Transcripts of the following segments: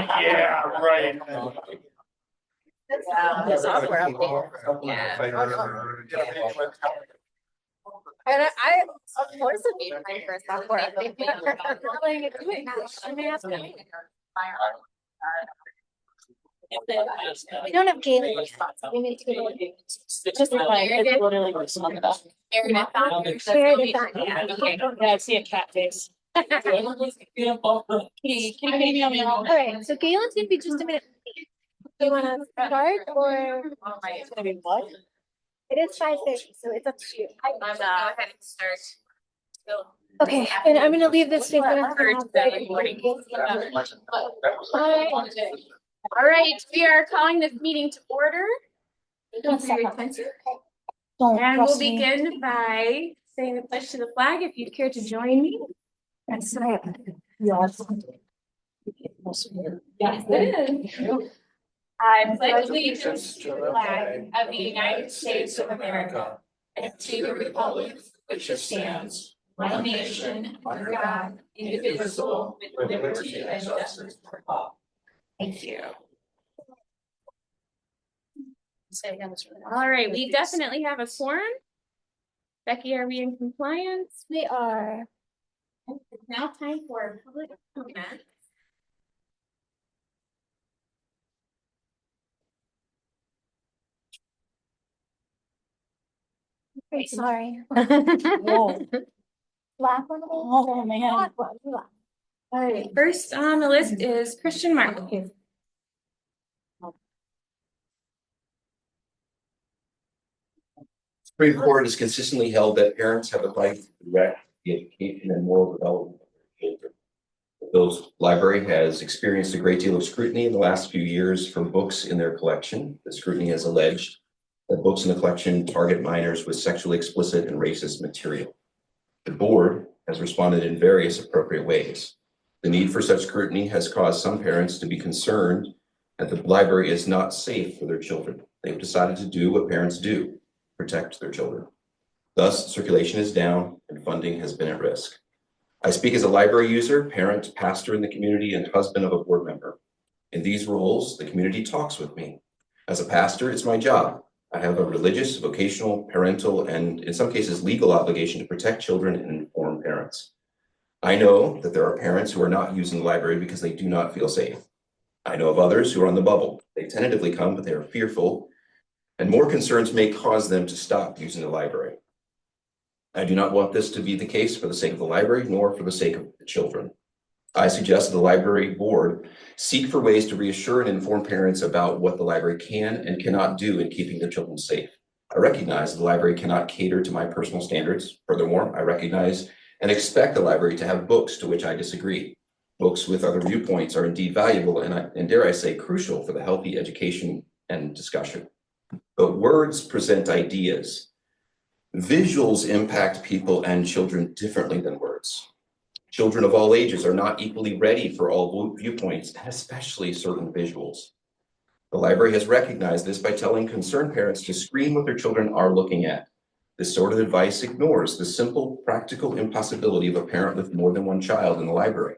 Yeah, right. The software update. Yeah. And what is the lead time for a software update? We don't have gaming. We need to get just like it's literally just one of us. Share it. Yeah, I see a cat face. All right, so Galen's gonna be just a minute. Do you want to start or? It's gonna be what? It is 5:30, so it's up to you. Go ahead and start. Okay, and I'm gonna leave this thing. All right, we are calling this meeting to order. And we'll begin by saying the pledge to the flag. If you'd care to join me. That's right. Yes, it is. I pledge allegiance to the flag of the United States of America and to the republic which stands one nation under God, indivisible, with liberty and justice for all. Thank you. All right, we definitely have a quorum. Becky, are we in compliance? We are. It's now time for public comment. I'm sorry. Whoa. Laugh on it. Oh man. All right, first on the list is Christian Martin. Supreme Court has consistently held that parents have the right to direct the education and moral development of their children. The Phillips Library has experienced a great deal of scrutiny in the last few years from books in their collection. The scrutiny has alleged that books in the collection target minors with sexually explicit and racist material. The board has responded in various appropriate ways. The need for such scrutiny has caused some parents to be concerned that the library is not safe for their children. They've decided to do what parents do, protect their children. Thus, circulation is down and funding has been at risk. I speak as a library user, parent, pastor in the community, and husband of a board member. In these roles, the community talks with me. As a pastor, it's my job. I have a religious, vocational, parental, and in some cases legal obligation to protect children and inform parents. I know that there are parents who are not using the library because they do not feel safe. I know of others who are on the bubble. They tentatively come, but they are fearful, and more concerns may cause them to stop using the library. I do not want this to be the case for the sake of the library, nor for the sake of the children. I suggest that the library board seek for ways to reassure and inform parents about what the library can and cannot do in keeping their children safe. I recognize the library cannot cater to my personal standards. Furthermore, I recognize and expect the library to have books to which I disagree. Books with other viewpoints are indeed valuable and dare I say crucial for the healthy education and discussion. But words present ideas. Visuals impact people and children differently than words. Children of all ages are not equally ready for all viewpoints, especially certain visuals. The library has recognized this by telling concerned parents to screen what their children are looking at. This sort of advice ignores the simple, practical impossibility of a parent with more than one child in the library.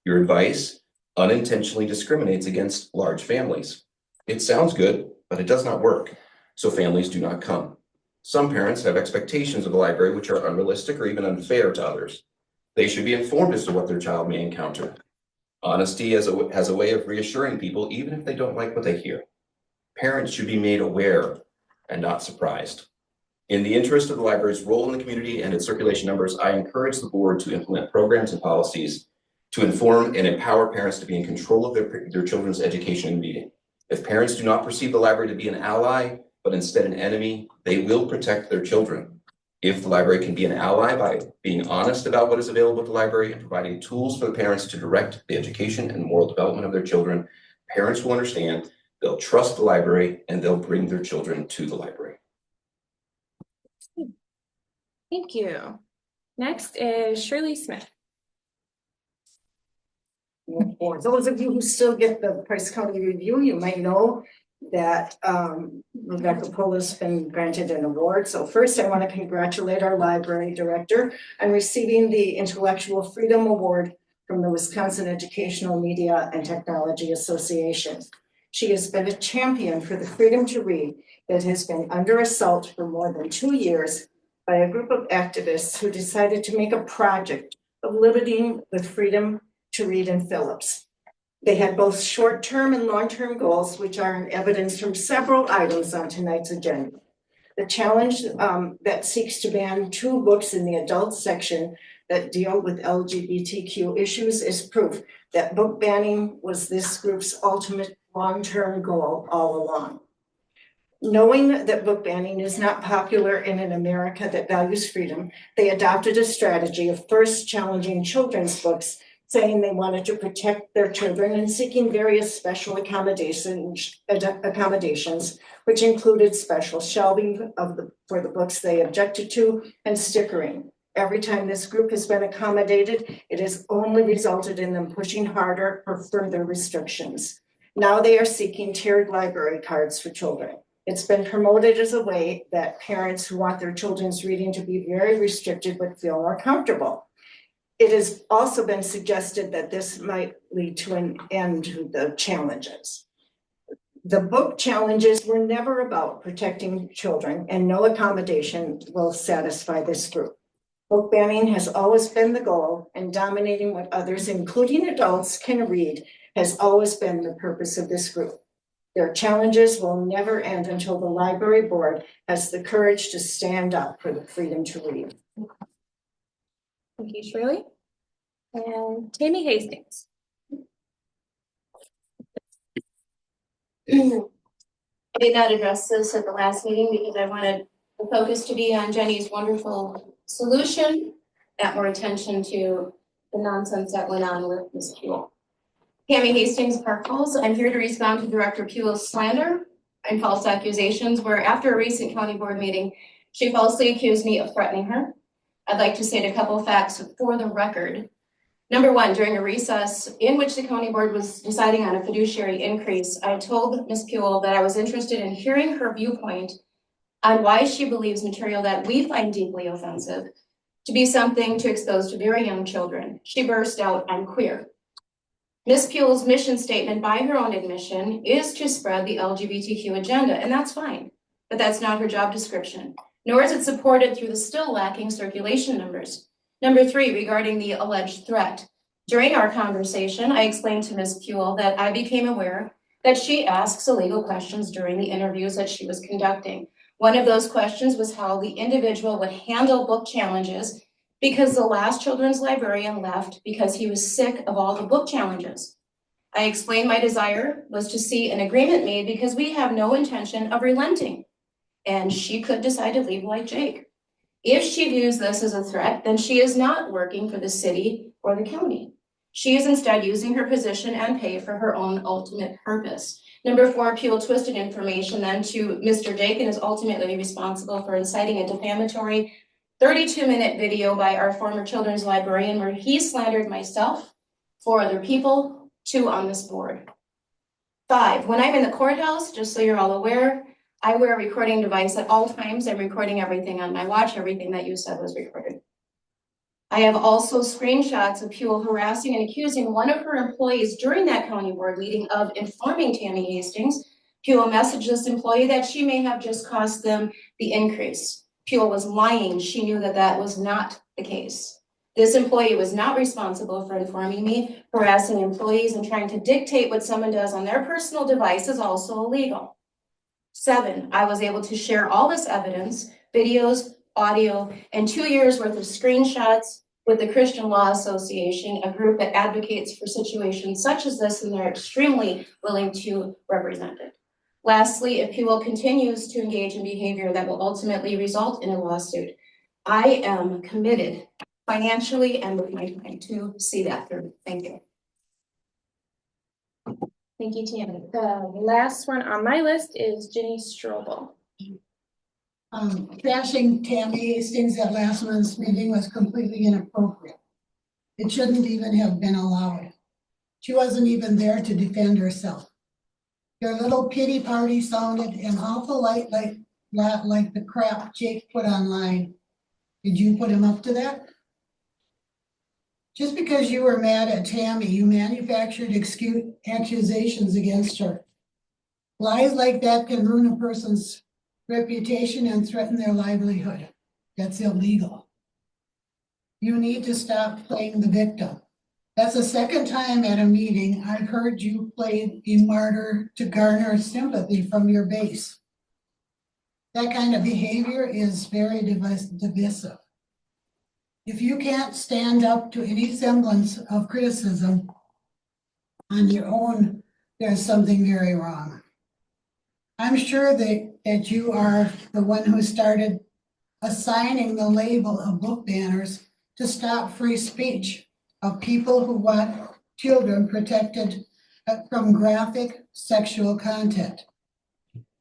Your advice unintentionally discriminates against large families. It sounds good, but it does not work, so families do not come. Some parents have expectations of the library which are unrealistic or even unfair to others. They should be informed as to what their child may encounter. Honesty has a way of reassuring people even if they don't like what they hear. Parents should be made aware and not surprised. In the interest of the library's role in the community and its circulation numbers, I encourage the board to implement programs and policies to inform and empower parents to be in control of their children's education and reading. If parents do not perceive the library to be an ally, but instead an enemy, they will protect their children. If the library can be an ally by being honest about what is available at the library and providing tools for the parents to direct the education and moral development of their children, parents will understand, they'll trust the library, and they'll bring their children to the library. Thank you. Next is Shirley Smith. For those of you who still get the Price County Review, you might know that Rebecca Pohl has been granted an award. So first, I want to congratulate our library director on receiving the Intellectual Freedom Award from the Wisconsin Educational Media and Technology Association. She has been a champion for the freedom to read that has been under assault for more than 2 years by a group of activists who decided to make a project of limiting the freedom to read in Phillips. They had both short-term and long-term goals, which are in evidence from several items on tonight's agenda. The challenge that seeks to ban 2 books in the adult section that deal with LGBTQ issues is proof that book banning was this group's ultimate long-term goal all along. Knowing that book banning is not popular in an America that values freedom, they adopted a strategy of first challenging children's books, saying they wanted to protect their children and seeking various special accommodations, which included special shelving for the books they objected to and stickering. Every time this group has been accommodated, it has only resulted in them pushing harder for further restrictions. Now they are seeking tiered library cards for children. It's been promoted as a way that parents who want their children's reading to be very restricted would feel more comfortable. It has also been suggested that this might lead to an end to the challenges. The book challenges were never about protecting children, and no accommodation will satisfy this group. Book banning has always been the goal, and dominating what others, including adults, can read has always been the purpose of this group. Their challenges will never end until the library board has the courage to stand up for the freedom to read. Thank you, Shirley. And Tammy Hastings. I did not address this at the last meeting because I wanted the focus to be on Jenny's wonderful solution, not more attention to the nonsense that went on with Ms. Puel. Tammy Hastings, Park Falls. I'm here to respond to Director Puel's slander and false accusations, where after a recent county board meeting, she falsely accused me of threatening her. I'd like to state a couple of facts for the record. Number one, during a recess in which the county board was deciding on a fiduciary increase, I told Ms. Puel that I was interested in hearing her viewpoint on why she believes material that we find deeply offensive to be something to expose to very young children. She burst out, "I'm queer." Ms. Puel's mission statement, by her own admission, is to spread the LGBTQ agenda, and that's fine, but that's not her job description, nor is it supported through the still lacking circulation numbers. Number 3, regarding the alleged threat. During our conversation, I explained to Ms. Puel that I became aware that she asks illegal questions during the interviews that she was conducting. One of those questions was how the individual would handle book challenges because the last children's librarian left because he was sick of all the book challenges. I explained my desire was to see an agreement made because we have no intention of relenting, and she could decide to leave like Jake. If she views this as a threat, then she is not working for the city or the county. She is instead using her position and pay for her own ultimate purpose. Number 4, Puel twisted information then to Mr. Jake and is ultimately responsible for inciting a defamatory 32-minute video by our former children's librarian where he slandered myself, 4 other people, 2 on this board. 5, when I'm in the courthouse, just so you're all aware, I wear a recording device at all times. I'm recording everything on my watch. Everything that you said was recorded. I have also screenshots of Puel harassing and accusing one of her employees during that county board meeting of informing Tammy Hastings. Puel messaged this employee that she may have just cost them the increase. Puel was lying. She knew that that was not the case. This employee was not responsible for informing me. Harassing employees and trying to dictate what someone does on their personal device is also illegal. 7, I was able to share all this evidence, videos, audio, and 2 years worth of screenshots with the Christian Law Association, a group that advocates for situations such as this, and they're extremely willing to represent it. Lastly, if Puel continues to engage in behavior that will ultimately result in a lawsuit, I am committed financially and with my time to see that through. Thank you. Thank you, Tammy. The last one on my list is Jenny Strobel. Trashing Tammy Hastings at last month's meeting was completely inappropriate. It shouldn't even have been allowed. She wasn't even there to defend herself. Your little pity party sounded an awful like the crap Jake put online. Did you put him up to that? Just because you were mad at Tammy, you manufactured accusations against her. Lies like that can ruin a person's reputation and threaten their livelihood. That's illegal. You need to stop playing the victim. That's the second time at a meeting I've heard you play the martyr to garner sympathy from your base. That kind of behavior is very divisive. If you can't stand up to any semblance of criticism on your own, there's something very wrong. I'm sure that you are the one who started assigning the label of book banners to stop free speech of people who want children protected from graphic sexual content.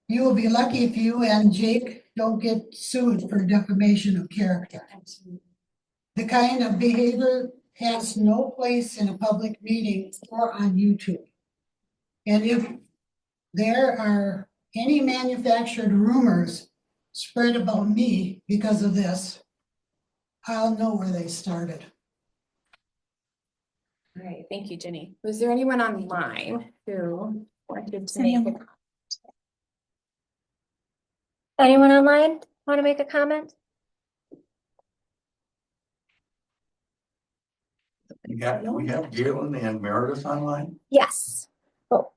You will be lucky if you and Jake don't get sued for defamation of character. The kind of behavior has no place in a public meeting or on YouTube. And if there are any manufactured rumors spread about me because of this, I'll know where they started. All right, thank you, Jenny. Was there anyone online who wanted to make a comment? Anyone online want to make a comment? We have Galen and Meredith online. Yes. Oh,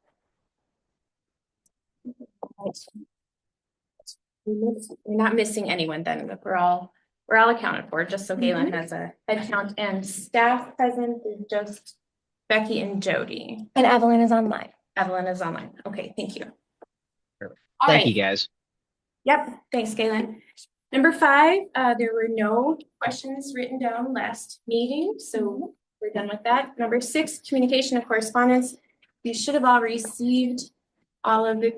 We're not missing anyone then, but we're all accounted for, just so Galen has a head count, and staff present is just Becky and Jody. and Evelyn is online. Evelyn is online. Okay, thank you. Perfect. All Thank right. you, guys. Yep, thanks, Galen. Number 5, there were no questions written down last meeting, so we're done with that. Number 6, communication and correspondence. You should have all received all of the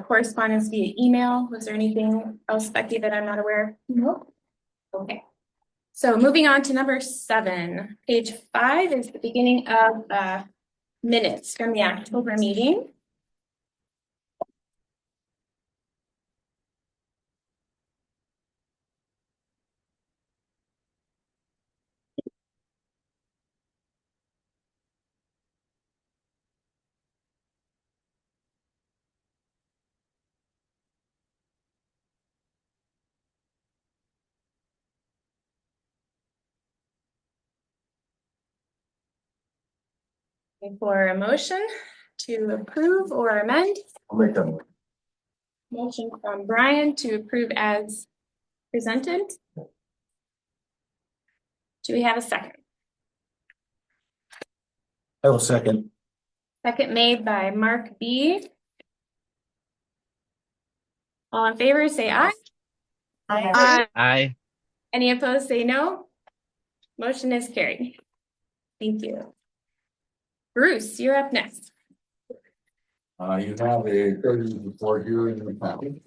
correspondence via email. Was there anything else, Becky, that I'm not aware? No. Okay. So moving on to number 7, page 5 is the beginning of minutes from the October meeting. For a motion to approve or amend. I'll make that one. Motion from Brian to approve as presented. Do we have a second? I will second. Second made by Mark B. All in favor, say aye. Aye. Aye. Any opposed, say no. Motion is carried. Thank you. Bruce, you're up next. You have a treasurer's report here in the packet.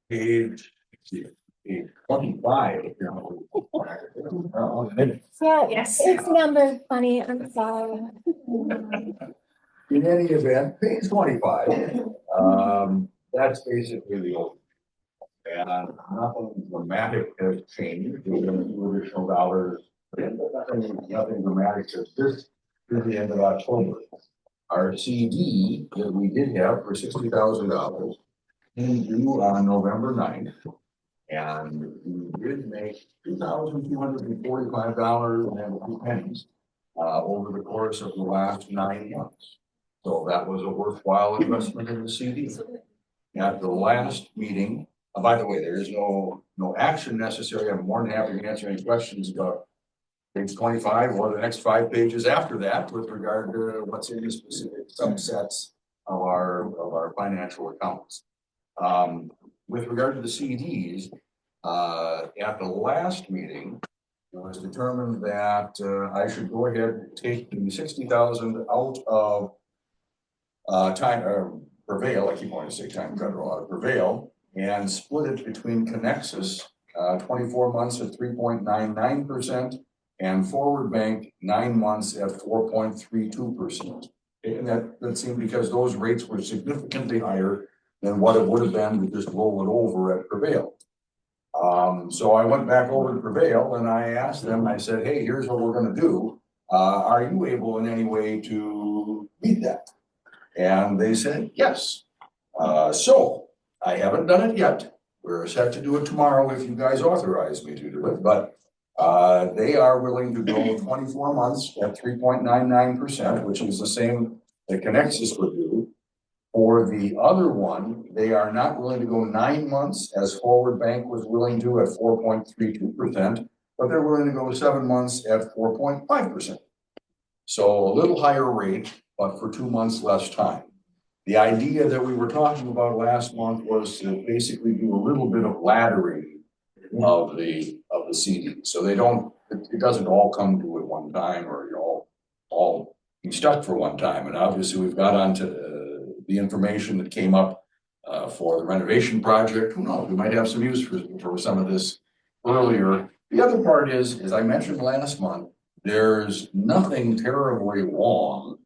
Page 25. Yeah, Yes. it's numbered funny. I'm sorry. In any event, page 25, that's basically the old. And nothing dramatic has changed. We're going to do additional dollars. Nothing dramatic since this through the end of October. Our CD that we did have for $60,000 came due on November 9th. And we did make $2,245.02 over the course of the last 9 months. So that was a worthwhile investment in the CD. At the last meeting, by the way, there is no action necessary. I'm more than happy to answer any questions about page 25 or the next 5 pages after that with regard to what's in the specific subsets of our financial accounts. With regard to the CDs, at the last meeting, it was determined that I should go ahead and take the $60,000 out of Prevail, I keep wanting to say time federal out of Prevail, and split it between Connexus, 24 months at 3.99%, and Forward Bank, 9 months at 4.32%. And that seemed because those rates were significantly higher than what it would have been to just roll it over at Prevail. So I went back over to Prevail and I asked them, I said, hey, here's what we're gonna do. Are you able in any way to beat that? And they said, yes. So I haven't done it yet. We're set to do it tomorrow if you guys authorize me to do it, but they are willing to go 24 months at 3.99%, which is the same that Connexus would do. For the other one, they are not willing to go 9 months as Forward Bank was willing to at 4.32%, but they're willing to go 7 months at 4.5%. So a little higher rate, but for 2 months less time. The idea that we were talking about last month was to basically do a little bit of laddering of the CD. So it doesn't all come to at one time, or you're all be stuck for one time. And obviously we've got onto the information that came up for the renovation project. Who knows, we might have some use for some of this earlier. The other part is, as I mentioned last month, there's nothing terribly wrong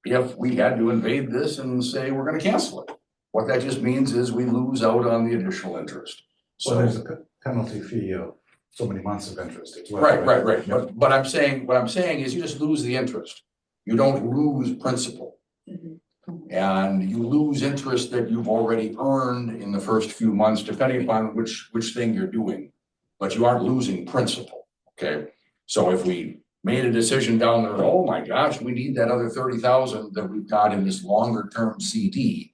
if we had to invade this and say we're going to cancel it. What that just means is we lose out on the additional interest. So there's a penalty fee of so many months of interest. Right. But what I'm saying is you just lose the interest. You don't lose principal. And you lose interest that you've already earned in the first few months, depending upon which thing you're doing. But you aren't losing principal, okay? So if we made a decision down there, oh my gosh, we need that other 30,000 that we've got in this longer term CD,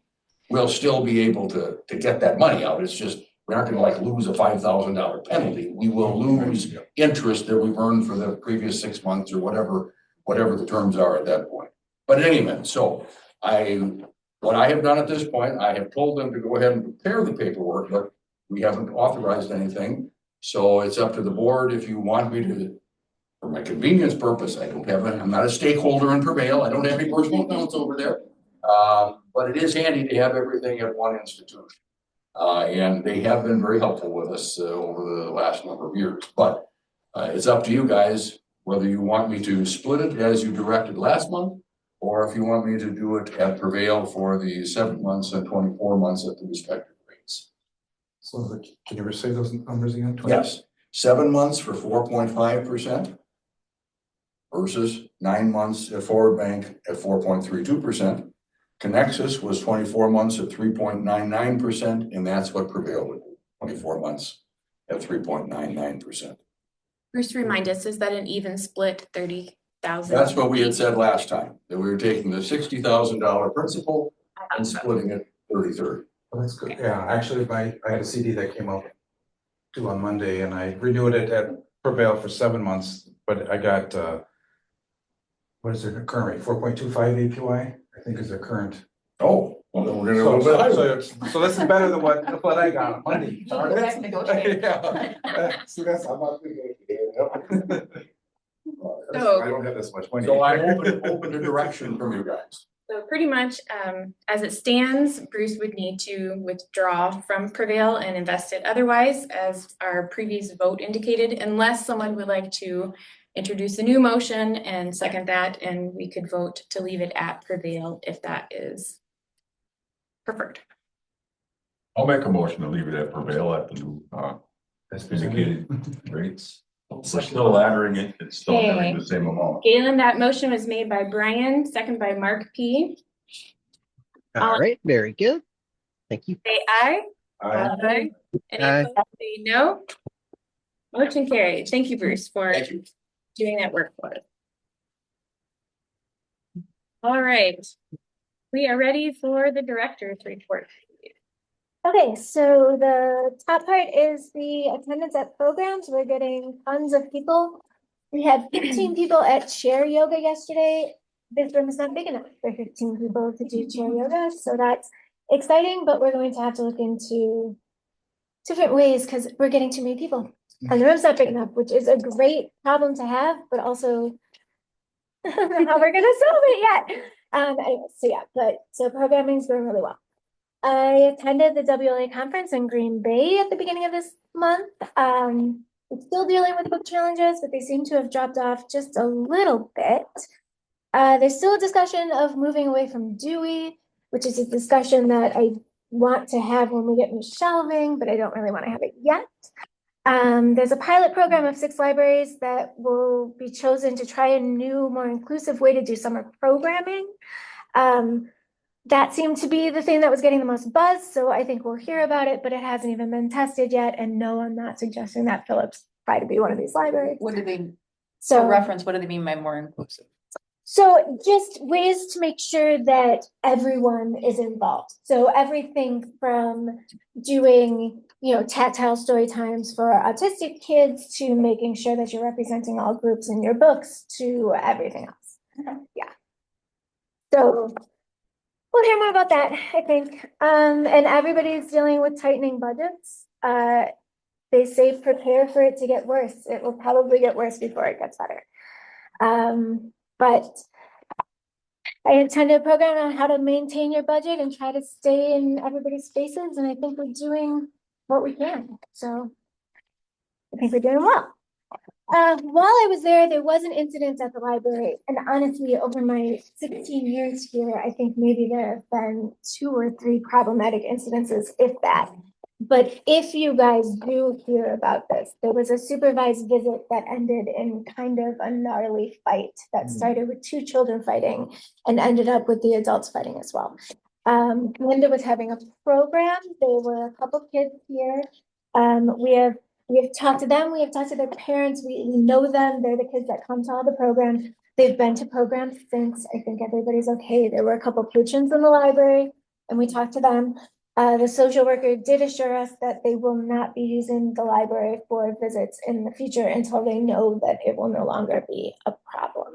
we'll still be able to get that money out. It's just, we aren't gonna like lose a $5,000 penalty. We will lose interest that we've earned for the previous 6 months or whatever the terms are at that point. But in any event, so what I have done at this point, I have told them to go ahead and prepare the paperwork, but we haven't authorized anything. So it's up to the board if you want me to, for my convenience purpose, I'm not a stakeholder in Prevail. I don't have any personal accounts over there. But it is handy to have everything at one institution. And they have been very helpful with us over the last number of years. But it's up to you guys whether you want me to split it as you directed last month, or if you want me to do it at Prevail for the 7 months and 24 months at the respective rates. So can you say those numbers again? Yes, 7 months for 4.5% versus 9 months at Forward Bank at 4.32%. Connexus was 24 months at 3.99%, and that's what Prevail would do, 24 months at 3.99%. Bruce, remind us, is that an even split 30,000? That's what we had said last time, that we were taking the $60,000 principal and splitting it 30-30. Well, that's good. Yeah, actually, I had a CD that came up due on Monday, and I renewed it at Prevail for 7 months, but I got, what is their current rate? 4.25 APY, I think is their current. Oh, well, then we're gonna go a little bit higher. So this is better than what I got on Monday. Direct negotiation. Yeah. See, that's, I'm not good. So- I don't have this much money. So I'm open to direction from you guys. So pretty much, as it stands, Bruce would need to withdraw from Prevail and invest it otherwise, as our previous vote indicated, unless someone would like to introduce a new motion and second that, and we could vote to leave it at Prevail if that is preferred. I'll make a motion to leave it at Prevail at the new, indicated rates. We're still laddering it, it's still having the same amount. Galen, that motion was made by Brian, second by Mark P. All right, very good. Thank you. Say aye. I Any Aye. opposed, say no. Motion carried. Thank you, Bruce, for Thank you. doing that work for us. All right. We are ready for the director's report. Okay, so the top part is the attendance at programs. We're getting tons of people. We had 15 people at chair yoga yesterday. This room is not big enough for 15 people to do chair yoga, so that's exciting, but we're going to have to look into different ways because we're getting too many people. And the room's not big enough, which is a great problem to have, but also I don't know how we're gonna solve it yet. Anyway, so yeah, so programming's going really well. I attended the WLA conference in Green Bay at the beginning of this month. We're still dealing with book challenges, but they seem to have dropped off just a little bit. There's still a discussion of moving away from Dewey, which is a discussion that I want to have when we get new shelving, but I don't really want to have it yet. There's a pilot program of 6 libraries that will be chosen to try a new, more inclusive way to do summer programming. That seemed to be the thing that was getting the most buzz, so I think we'll hear about it, but it hasn't even been tested yet. And no, I'm not suggesting that Phillips try to be one of these libraries. What do they, So for reference, what do they mean by more inclusive? So just ways to make sure that everyone is involved. So everything from doing, tactile story times for autistic kids to making sure that you're representing all groups in your books to everything else. Okay. Yeah. So we'll hear more about that, I think. And everybody's dealing with tightening budgets. They say prepare for it to get worse. It will probably get worse before it gets better. But I attended a program on how to maintain your budget and try to stay in everybody's spaces, and I think we're doing what we can. So I think we're doing well. While I was there, there was an incident at the library, and honestly, over my 16 years here, I think maybe there have been 2 or 3 problematic incidences, if that. But if you guys do hear about this, there was a supervised visit that ended in kind of a gnarly fight that started with 2 children fighting and ended up with the adults fighting as well. Linda was having a program. There were a couple kids here. We have talked to them. We have talked to their parents. We know them. They're the kids that come to all the programs. They've been to programs since. I think everybody's okay. There were a couple patrons in the library, and we talked to them. The social worker did assure us that they will not be using the library for visits in the future until they know that it will no longer be a problem.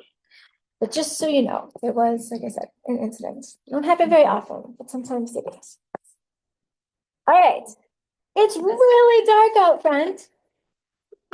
But just so you know, there was, like I said, an incident. It don't happen very often, but sometimes it does. All right. It's really dark out front.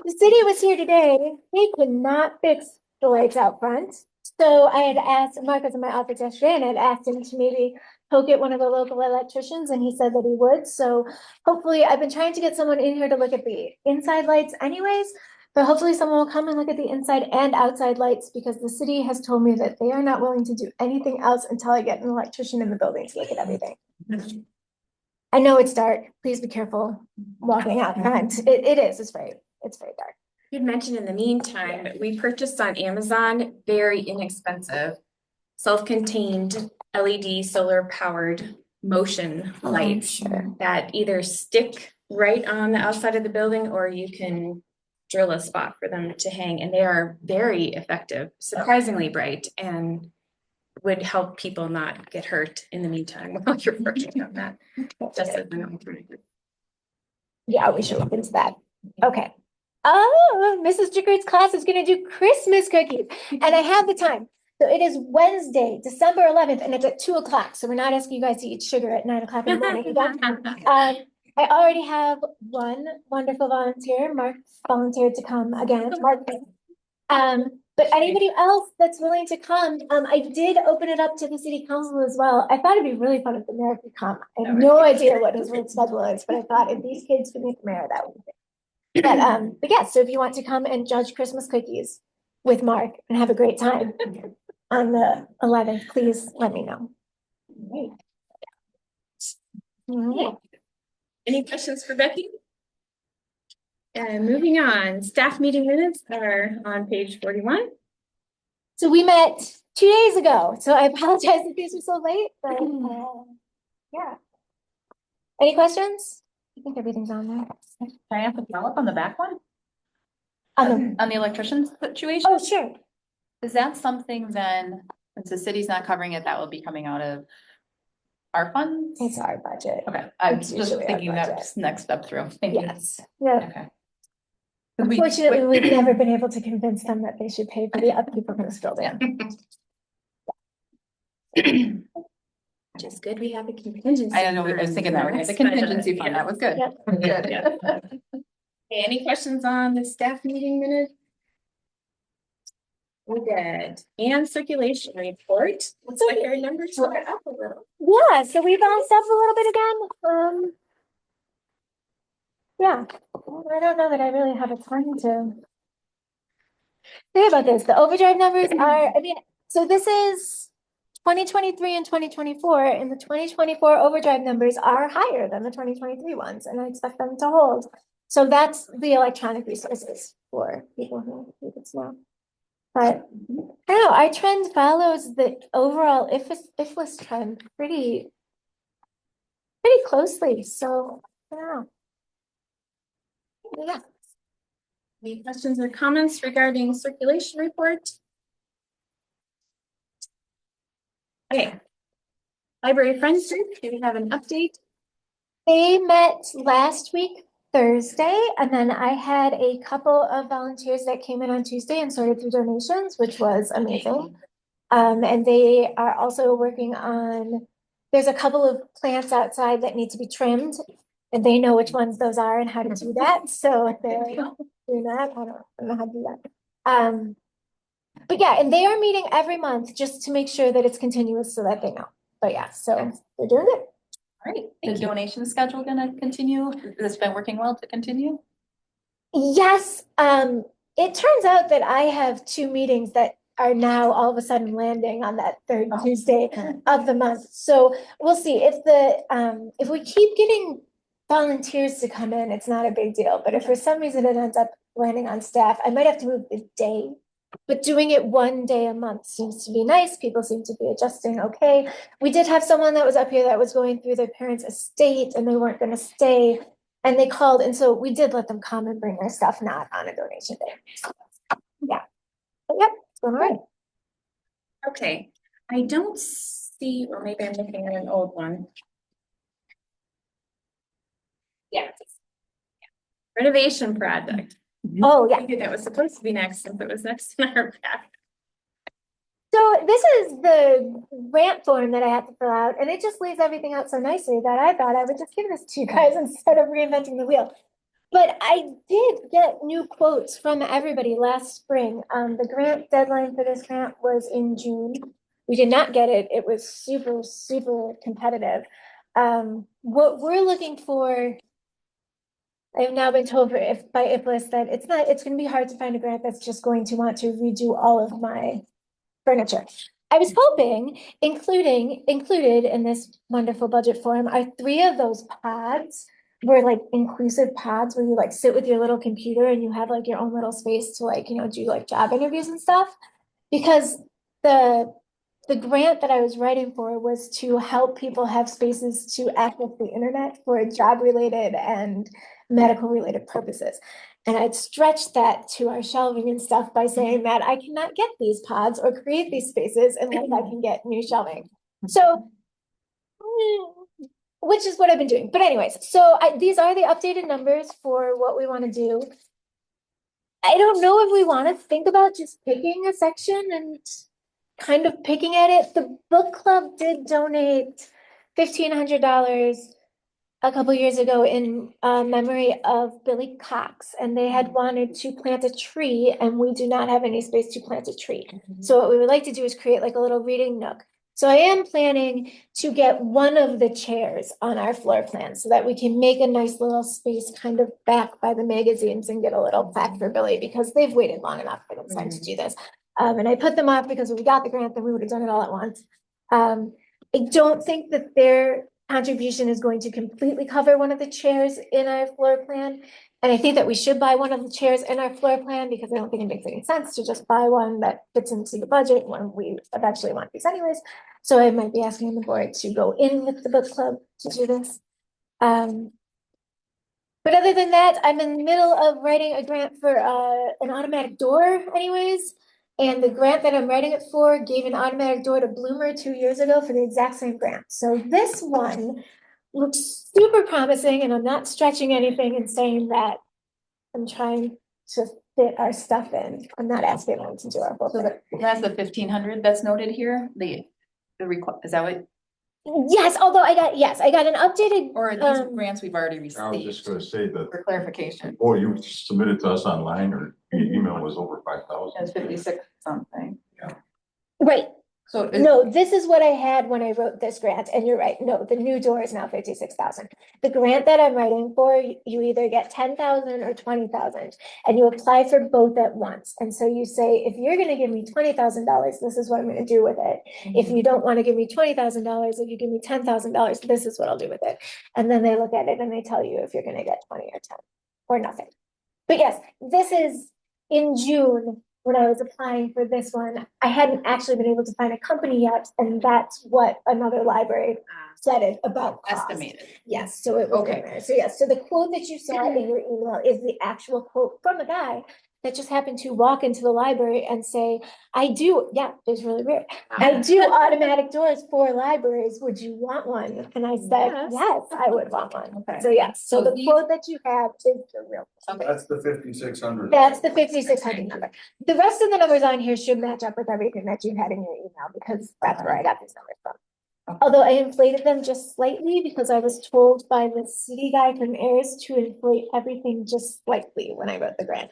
The city was here today. They could not fix the lights out front. So I had asked, Mark was in my office yesterday, and I had asked him to maybe poke at one of the local electricians, and he said that he would. So hopefully, I've been trying to get someone in here to look at the inside lights anyways, but hopefully someone will come and look at the inside and outside lights, because the city has told me that they are not willing to do anything else until I get an electrician in the building to look at everything. I know it's dark. Please be careful walking out front. It's very dark. You'd mentioned in the meantime, we purchased on Amazon very inexpensive, self-contained LED solar powered motion lights that either stick right on the outside of the building, or you can drill a spot for them to hang, and they are very effective, surprisingly bright, and would help people not get hurt in the meantime while you're working on that. Just as an alternative. Yeah, we should look into that. Okay. Oh, Mrs. Drickard's class is going to do Christmas cookies, and I have the time. So it is Wednesday, December 11th, and it's at 2:00. So we're not asking you guys to eat sugar at 9:00 in the morning. I already have one wonderful volunteer. Mark volunteered to come again. Mark. But anybody else that's willing to come, I did open it up to the city council as well. I thought it'd be really fun if the mayor could come. I have no idea what his work schedule is, but I thought if these kids could meet the mayor, that would be great. But yeah, so if you want to come and judge Christmas cookies with Mark and have a great time on the 11th, please let me know. All right. Any questions for Becky? And moving on, staff meeting minutes are on page 41. So we met 2 days ago, so I apologize if these are so late, but yeah. Any questions? I think everything's on there. Can I have a follow-up on the back one? On On the electrician situation? Oh, sure. Is that something then, since the city's not covering it, that will be coming out of our funds? It's our budget. Okay, I'm It's just usually our thinking budget. that's next step through. Thank you. Yes. Yeah. Okay. Unfortunately, we've never been able to convince them that they should pay for the upkeep of this building. Which is good, we have a contingency. I don't know, I was thinking that we had the contingency fund, that was good. Yep. Good. Okay, any questions on the staff meeting minutes? We did. And circulation report. Looks like our numbers were up a little. Yeah, so we bounced up a little bit again. Yeah, I don't know that I really have a ton to say about this. The overdrive numbers are, I mean, so this is 2023 and 2024, and the 2024 overdrive numbers are higher than the 2023 ones, and I expect them to hold. So that's the electronic resources for people who need it now. But I don't know, our trend follows the overall IFLIS trend pretty closely, so I don't know. Yeah. Any questions or comments regarding circulation report? Okay. Library Friends Group, do we have an update? They met last week, Thursday, and then I had a couple of volunteers that came in on Tuesday and sorted through donations, which was amazing. And they are also working on, there's a couple of plants outside that need to be trimmed, and they know which ones those are and how to do that, so they're doing that. I don't know how to do that. But yeah, and they are meeting every month just to make sure that it's continuous so that they know. But yeah, so they're doing it. All right, the donation schedule gonna continue? It's been working well to continue? Yes, it turns out that I have two meetings that are now all of a sudden landing on that third Tuesday of the month. So we'll see if we keep getting volunteers to come in, it's not a big deal. But if for some reason it ends up landing on staff, I might have to move the day. But doing it one day a month seems to be nice. People seem to be adjusting okay. We did have someone that was up here that was going through their parents' estate and they weren't gonna stay. And they called, and so we did let them come and bring their stuff, not on a donation day. Yeah. But yep, it's going all right. Okay, I don't see, or maybe I'm looking at an old one. Yeah. Renovation project. Oh, yeah. I think that was supposed to be next, since it was next in our pack. So this is the grant form that I have to fill out, and it just lays everything out so nicely that I thought I would just give this to you guys instead of reinventing the wheel. But I did get new quotes from everybody last spring. The grant deadline for this grant was in June. We did not get it. It was super, super competitive. What we're looking for, I've now been told by IFLIS that it's gonna be hard to find a grant that's just going to want to redo all of my furniture. I was hoping, included in this wonderful budget form are 3 of those pods. Were like inclusive pods where you like sit with your little computer and you have like your own little space to like, do like job interviews and stuff. Because the grant that I was writing for was to help people have spaces to access the internet for job related and medical related purposes. And I'd stretched that to our shelving and stuff by saying that I cannot get these pods or create these spaces unless I can get new shelving. So, which is what I've been doing. But anyways, so these are the updated numbers for what we want to do. I don't know if we want to think about just picking a section and kind of picking at it. The book club did donate $1,500 a couple years ago in memory of Billy Cox, and they had wanted to plant a tree, and we do not have any space to plant a tree. So what we would like to do is create like a little reading nook. So I am planning to get one of the chairs on our floor plan so that we can make a nice little space kind of back by the magazines and get a little plaque for Billy because they've waited long enough for them to do this. And I put them off because when we got the grant, then we would have done it all at once. I don't think that their contribution is going to completely cover one of the chairs in our floor plan. And I think that we should buy one of the chairs in our floor plan because I don't think it makes any sense to just buy one that fits into the budget when we eventually want these anyways. So I might be asking the board to go in with the book club to do this. But other than that, I'm in the middle of writing a grant for an automatic door anyways. And the grant that I'm writing it for gave an automatic door to Bloomer 2 years ago for the exact same grant. So this one looks super promising, and I'm not stretching anything and saying that I'm trying to fit our stuff in. I'm not asking them to do our whole So thing. that's the 1,500 that's noted here, is that what? Yes, although I got an updated, Or are these grants we've already I was received just gonna say that, for clarification? boy, you submitted to us online or your email was over 5,000. It's 56 something. right. So No, this is what I had when I wrote this grant, and you're right, no, the new door is now 56,000. The grant that I'm writing for, you either get 10,000 or 20,000, and you apply for both at once. And so you say, if you're gonna give me $20,000, this is what I'm gonna do with it. If you don't wanna give me $20,000, if you give me $10,000, this is what I'll do with it. And then they look at it and they tell you if you're gonna get 20 or 10, or nothing. But yes, this is in June, when I was applying for this one, I hadn't actually been able to find a company yet, and that's what another library said it about cost. estimated. Yes, so it was in Okay. there. So yes, so the quote that you saw in your email is the actual quote from a guy that just happened to walk into the library and say, I do, yeah, it's really weird. I do automatic doors for libraries. Would you want one? And I said, Yes. yes, I would want one. Okay. So yes, so So the these- quote that you have is the real. Okay. That's the 5,600. That's the 5,600 number. The rest of the numbers on here should match up with everything that you had in your email, because that's where I got these numbers from. Although I inflated them just slightly because I was told by the city guy from Ayers to inflate everything just slightly when I wrote the grant.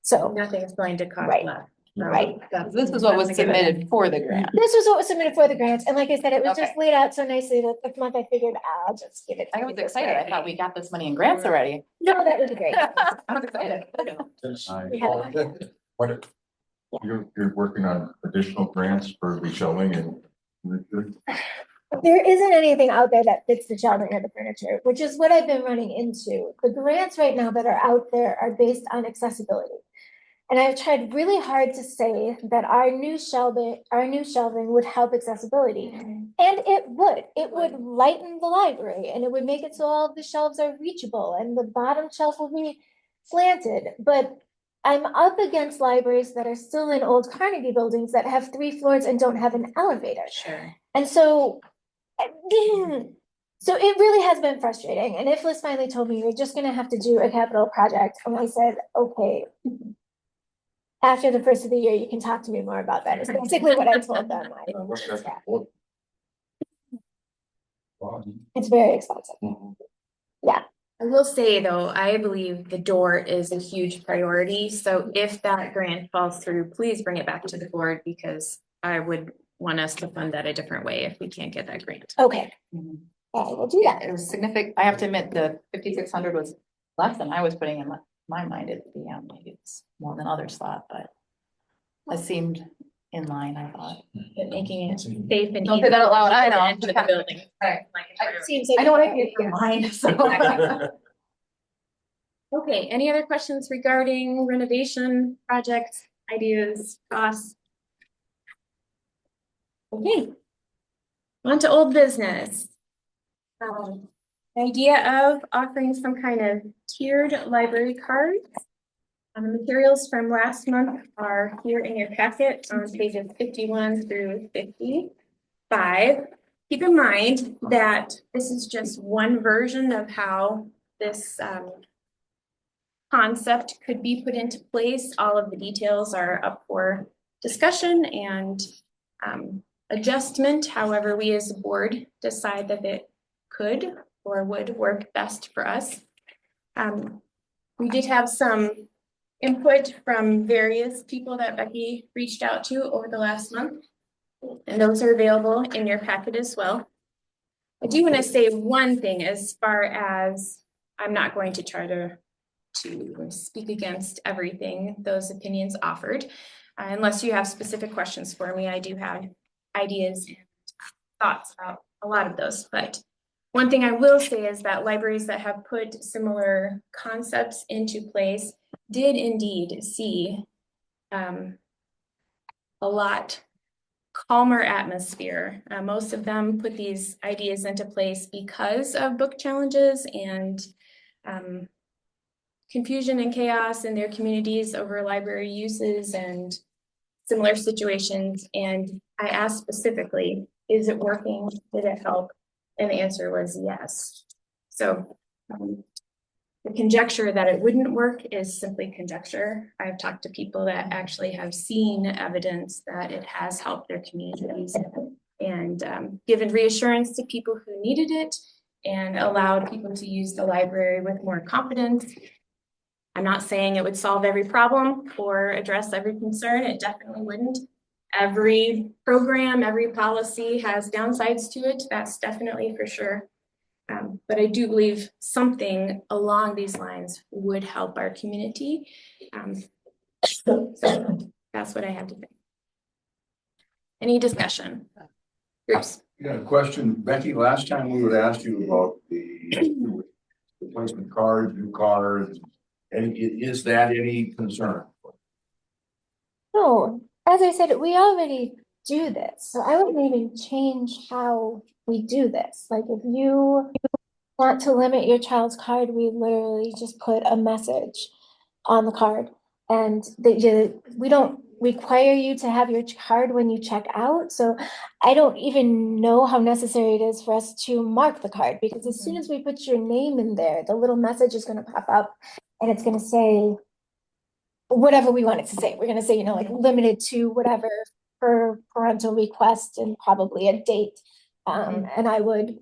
So, Nothing's going to cost Right. less. right. This is what was submitted for the grant. This was what was submitted for the grant, and like I said, it was just Okay. laid out so nicely that this month I figured I'll just give it. to I was you this excited. way. I thought we got this money in grants already. No, that was great. I was excited. We have What, you're working on additional grants for reshelving and. There isn't anything out there that fits the shelving or the furniture, which is what I've been running into. The grants right now that are out there are based on accessibility. And I've tried really hard to say that our new shelving would help accessibility. And it would lighten the library, and it would make it so all of the shelves are reachable and the bottom shelf will be slanted. But I'm up against libraries that are still in old Carnegie buildings that have 3 floors and don't have an elevator. Sure. And so it really has been frustrating. And IFLIS finally told me, you're just gonna have to do a capital project. And I said, okay. After the first of the year, you can talk to me more about that. It's basically what I told them. It's very expensive. I will say though, I believe the door is a huge priority. So if that grant falls through, please bring it back to the board, because I would want us to fund that a different way if we can't get that grant. Okay. Mhm. I will do that. It was significant. I have to admit, the 5,600 was less than I was putting in my mind. Maybe it's more than others thought, but it seemed in line, I thought. But making it safe and. Don't say that out loud, I know. Into the building. Right. Like, Seems like. I know what I paid for mine, so. okay, any other questions regarding renovation projects, ideas, costs? Okay. On to old business. The idea of offering some kind of tiered library cards. The materials from last month are here in your packet on pages 51 through 55. Keep in mind that this is just one version of how this concept could be put into place. All of the details are up for discussion and adjustment, however we as a board decide that it could or would work best for us. We did have some input from various people that Becky reached out to over the last month, and those are available in your packet as well. I do want to say one thing as far as I'm not going to try to speak against everything those opinions offered. Unless you have specific questions for me, I do have ideas and thoughts about a lot of those. But one thing I will say is that libraries that have put similar concepts into place did indeed see a lot calmer atmosphere. Most of them put these ideas into place because of book challenges and confusion and chaos in their communities over library uses and similar situations. And I asked specifically, is it working? Did it help? And the answer was yes. So the conjecture that it wouldn't work is simply conjecture. I've talked to people that actually have seen evidence that it has helped their communities and given reassurance to people who needed it and allowed people to use the library with more confidence. I'm not saying it would solve every problem or address every concern. It definitely wouldn't. Every program, every policy has downsides to it. That's definitely for sure. But I do believe something along these lines would help our community. So that's what I have to say. Any discussion? Groups? You got a question, Becky, last time we would ask you about the replacement cards, new cards, and is that any concern? No, as I said, we already do this, so I wouldn't even change how we do this. Like if you want to limit your child's card, we literally just put a message on the card. And we don't require you to have your card when you check out. So I don't even know how necessary it is for us to mark the card, because as soon as we put your name in there, the little message is going to pop up and it's going to say whatever we want it to say. We're going to say, you know, like limited to whatever per parental request and probably a date. And I would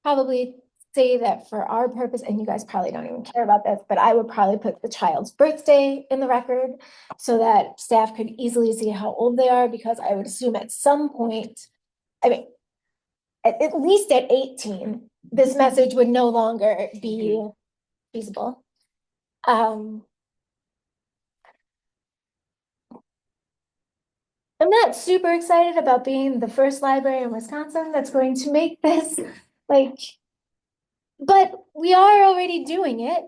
probably say that for our purpose, and you guys probably don't even care about this, but I would probably put the child's birthday in the record so that staff could easily see how old they are, because I would assume at some point, I mean, at least at 18, this message would no longer be feasible. I'm not super excited about being the first library in Wisconsin that's going to make this, like, but we are already doing it.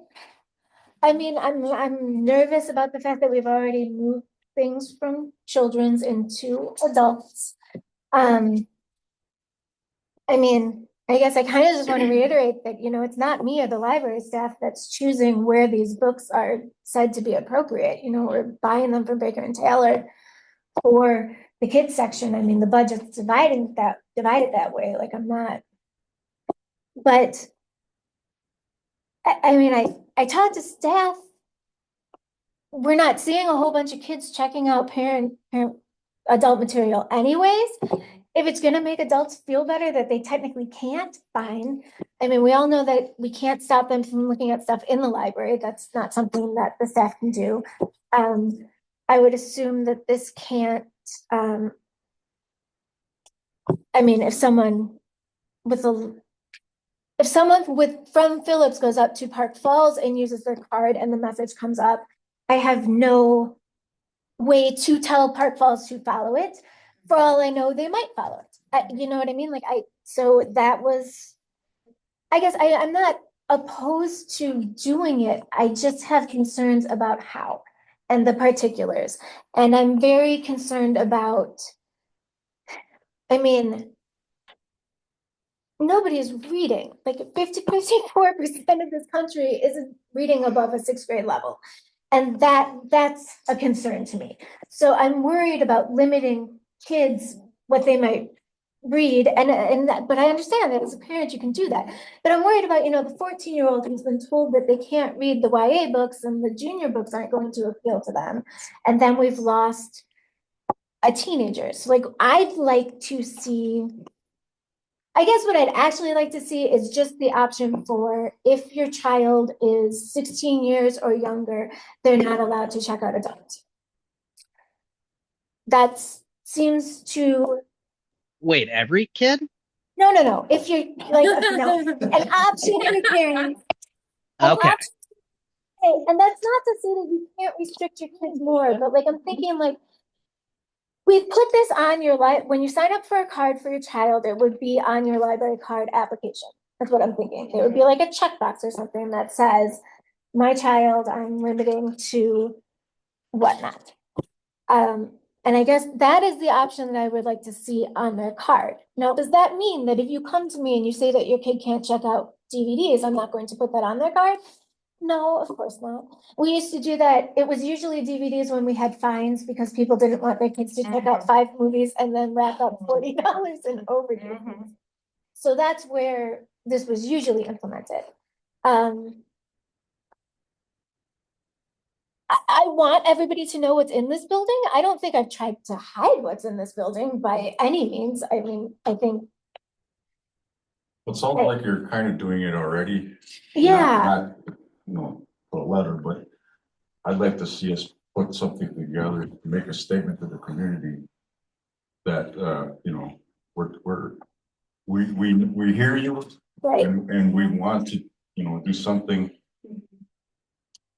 I mean, I'm nervous about the fact that we've already moved things from children's into adults. I mean, I guess I kind of just want to reiterate that, you know, it's not me or the library staff that's choosing where these books are said to be appropriate. You know, we're buying them from Baker and Taylor for the kids section. I mean, the budget's divided that way. Like I'm not, but I mean, I talked to staff. We're not seeing a whole bunch of kids checking out parent adult material anyways. If it's gonna make adults feel better that they technically can't, fine. I mean, we all know that we can't stop them from looking at stuff in the library. That's not something that the staff can do. I would assume that this can't, I mean, if someone from Phillips goes up to Park Falls and uses their card and the message comes up, I have no way to tell Park Falls to follow it. For all I know, they might follow it. You know what I mean? Like so that was, I guess I'm not opposed to doing it. I just have concerns about how and the particulars. And I'm very concerned about, I mean, nobody's reading. Like 54% of this country isn't reading above a 6th grade level. And that's a concern to me. So I'm worried about limiting kids what they might read, but I understand that as a parent you can do that. But I'm worried about, you know, the 14-year-old who's been told that they can't read the YA books and the junior books aren't going to appeal to them. And then we've lost a teenager. So like I'd like to see, I guess what I'd actually like to see is just the option for if your child is 16 years or younger, they're not allowed to check out adults. That seems to. Wait, every kid? No. If you're like, no, an option for parents. Okay. And that's not to say that you can't restrict your kids more, but like I'm thinking like, we put this on your when you sign up for a card for your child, it would be on your library card application. That's what I'm thinking. It would be like a checkbox or something that says, my child, I'm limiting to whatnot. And I guess that is the option that I would like to see on their card. Now, does that mean that if you come to me and you say that your kid can't check out DVDs, I'm not going to put that on their card? No, of course not. We used to do that. It was usually DVDs when we had fines because people didn't want their kids to check out 5 movies and then rack up $40 in overdue. So that's where this was usually implemented. I I want everybody to know what's in this building. I don't think I've tried to hide what's in this building by any means. I mean, I think, It sounds like you're kind of doing it already. yeah, Not, you know, a letter, but I'd like to see us put something together, to make a statement to the community that, you know, we hear you right. and we want to, you know, do something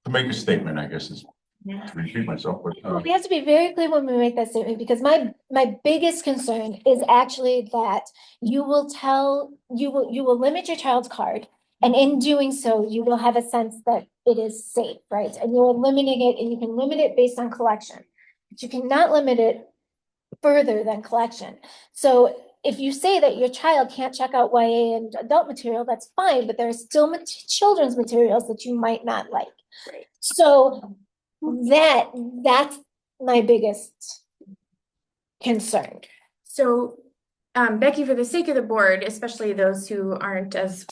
to make a statement, I guess is to repeat myself, but, Well, we have to be very clear when we make that statement, because my biggest concern is actually that you will limit your child's card. And in doing so, you will have a sense that it is safe, right? And you're limiting it, and you can limit it based on collection. But you cannot limit it further than collection. So if you say that your child can't check out YA and adult material, that's fine, but there are still children's materials that you might not like. Right. So that's my biggest concern. So, Becky, for the sake of the board, especially those who aren't as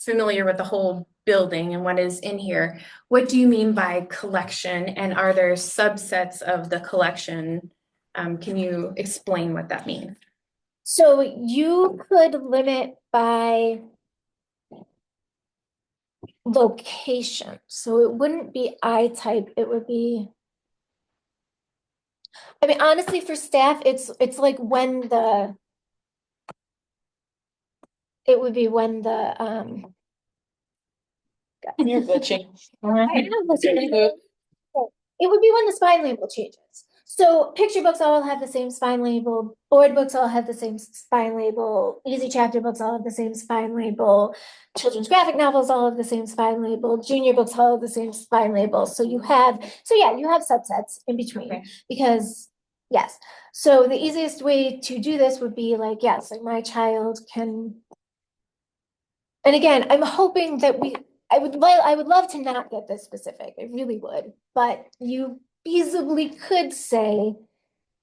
familiar with the whole building and what is in here, what do you mean by collection? And are there subsets of the collection? Can you explain what that means? So you could limit by location. So it wouldn't be I type, it would be, I mean, honestly, for staff, it's like when it would be when the You're glitching. I am glitching. It would be when the spine label changes. So picture books all have the same spine label, board books all have the same spine label, easy chapter books all have the same spine label, children's graphic novels all have the same spine label, junior books all have the same spine label. So you have subsets in between. Okay. Because yes. So the easiest way to do this would be like, yes, like my child can. And again, I'm hoping that I would love to not get this specific. I really would, but you feasibly could say,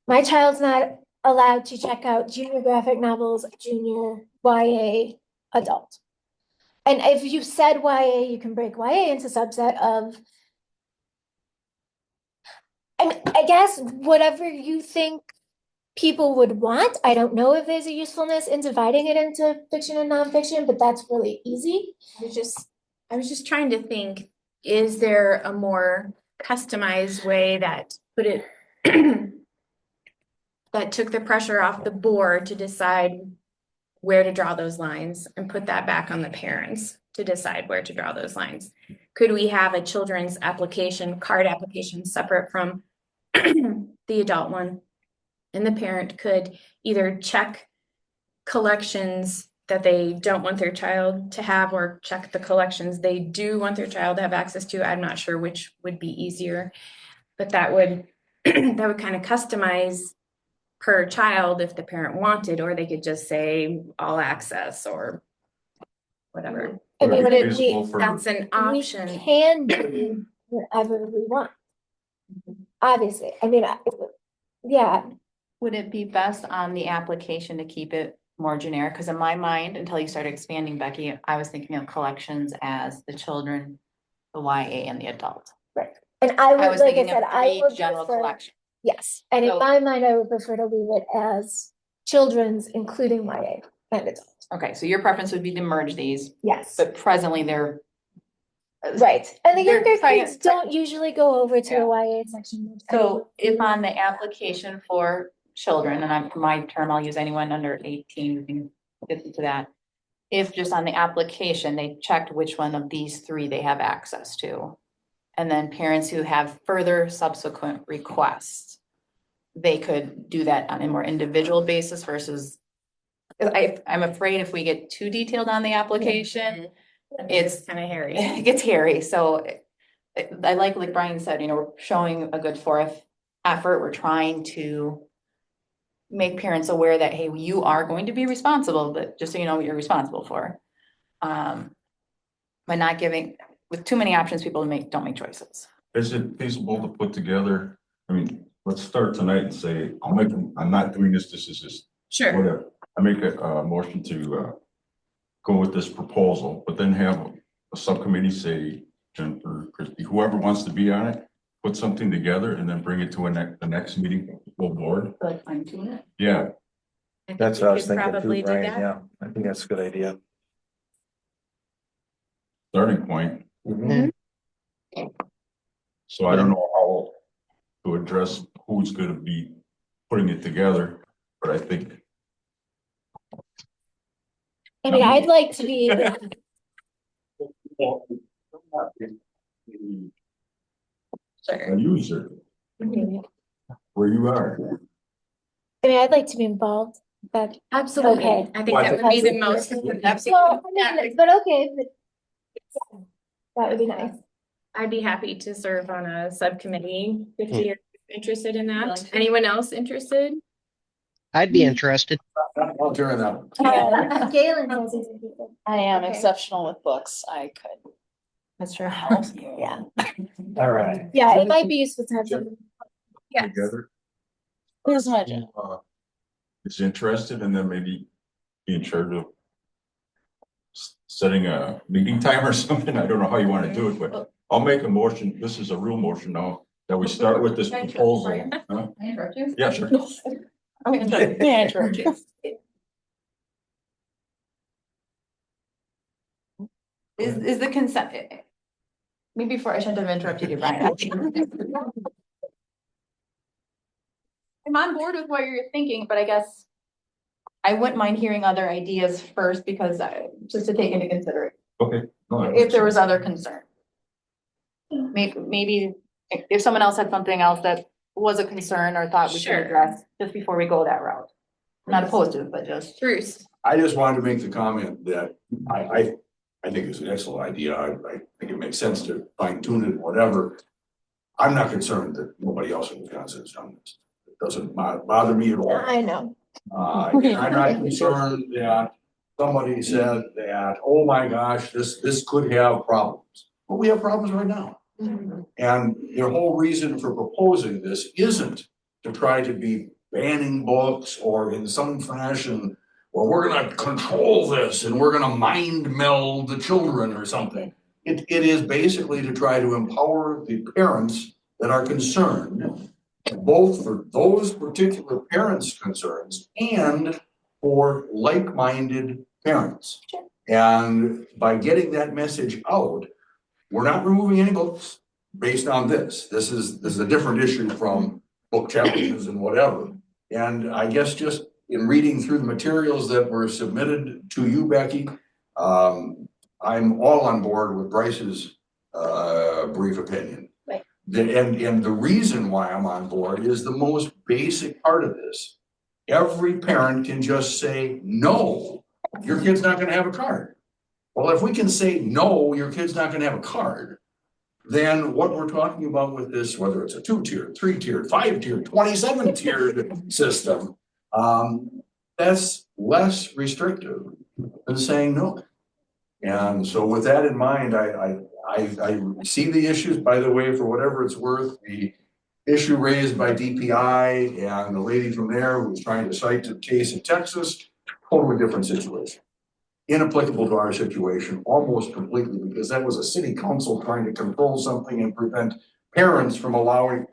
my child's not allowed to check out junior graphic novels, junior YA adult. And if you said YA, you can break YA into subset of, I guess whatever you think people would want. I don't know if there's a usefulness in dividing it into fiction and nonfiction, but that's really easy. I was just trying to think, is there a more customized way that put it that took the pressure off the board to decide where to draw those lines and put that back on the parents to decide where to draw those lines? Could we have a children's card application separate from the adult one? And the parent could either check collections that they don't want their child to have, or check the collections they do want their child to have access to. I'm not sure which would be easier, but that would that would kind of customize per child if the parent wanted, or they could just say all access or whatever. I mean, but That's an option. We can do whatever we want. Obviously, I mean, yeah. Would it be best on the application to keep it more generic? Because in my mind, until you started expanding, Becky, I was thinking of collections as the children, the YA, and the adult. Right. And I would, was like I thinking said, of I three would general prefer, collections. yes. And in So- my mind, I would prefer to leave it as children's, including YA and adult. Okay, so your preference would be to merge these, Yes. but presently they're. Right. And the They're younger trying- kids don't usually go over to a YA section. So if on the application for children, and I'm, for my term, I'll use anyone under 18, we can get into that. If just on the application, they checked which one of these three they have access to. And then parents who have further subsequent requests, they could do that on a more individual basis versus. I'm afraid if we get too detailed on the application, it's kind of hairy. it gets hairy. So I like Brian said, you know, we're showing a good forth effort. We're trying to make parents aware that, hey, you are going to be responsible, but just so you know what you're responsible for. By not giving, with too many options, people don't make choices. Is it feasible to put together, I mean, let's start tonight and say, I'm not doing this, this is just. Sure. Whatever. I make a motion to go with this proposal, but then have a subcommittee, say Jennifer, Christie, whoever wants to be on it, put something together and then bring it to the next meeting, full board. Like fine tune it. Yeah, That's what I was thinking Probably too, do Brian, that. yeah, I think that's a good idea. starting point. Mhm. So I don't know how to address who's gonna be putting it together, but I think. I mean, I'd like to be, A user, where you are. I mean, I'd like to be involved, but Absolutely. Okay. I think that would be the most. well, I mean, but okay, but that would be nice. I'd be happy to serve on a subcommittee if you're interested in that. Anyone else interested? I'd be interested. I'll turn that. Galen has his people. I am Okay. exceptional with books. I could. Mr. Help you. Yeah, All right. yeah, it might be useful to have some. Yes. Together. Here's my agenda. Is interested and then maybe be in charge of setting a meeting time or something. I don't know how you want to do it, but I'll make a motion. This is a real motion now that we start with this proposal. Huh? Can I interrupt you? Yeah, sure. I'm gonna interrupt. May I interrupt you? Is the consent? Maybe before I shouldn't have interrupted you, Brian. I'm on board with what you're thinking, but I guess I wouldn't mind hearing other ideas first because just to take into consideration Okay. No, that if makes there was sense. other concern. Maybe if someone else had something else that was a concern or thought we should Sure. address just before we go that route. Not opposed to it, but just. Bruce. I just wanted to make the comment that I think it's an excellent idea. I think it makes sense to fine tune it, whatever. I'm not concerned that nobody else in Wisconsin has done this. It doesn't bother me at all. I know. And I'm not concerned that somebody said that, oh my gosh, this could have problems. But we have problems right now. And their whole reason for proposing this isn't to try to be banning books or in some fashion, well, we're gonna control this and we're gonna mind meld the children or something. It is basically to try to empower the parents that are concerned, both for those particular parents' concerns and for like-minded parents. And by getting that message out, we're not removing any books based on this. This is a different issue from book challenges and whatever. And I guess just in reading through the materials that were submitted to you, Becky, I'm all on board with Bryce's brief opinion. Right. And the reason why I'm on board is the most basic part of this. Every parent can just say, no, your kid's not gonna have a card. Well, if we can say, no, your kid's not gonna have a card, then what we're talking about with this, whether it's a 2-tiered, 3-tiered, 5-tiered, 27-tiered system, that's less restrictive than saying no. And so with that in mind, I see the issues, by the way, for whatever it's worth, the issue raised by DPI and the lady from there who was trying to cite the case in Texas, totally different situation. Inapplicable to our situation almost completely because that was a city council trying to control something and prevent parents from allowing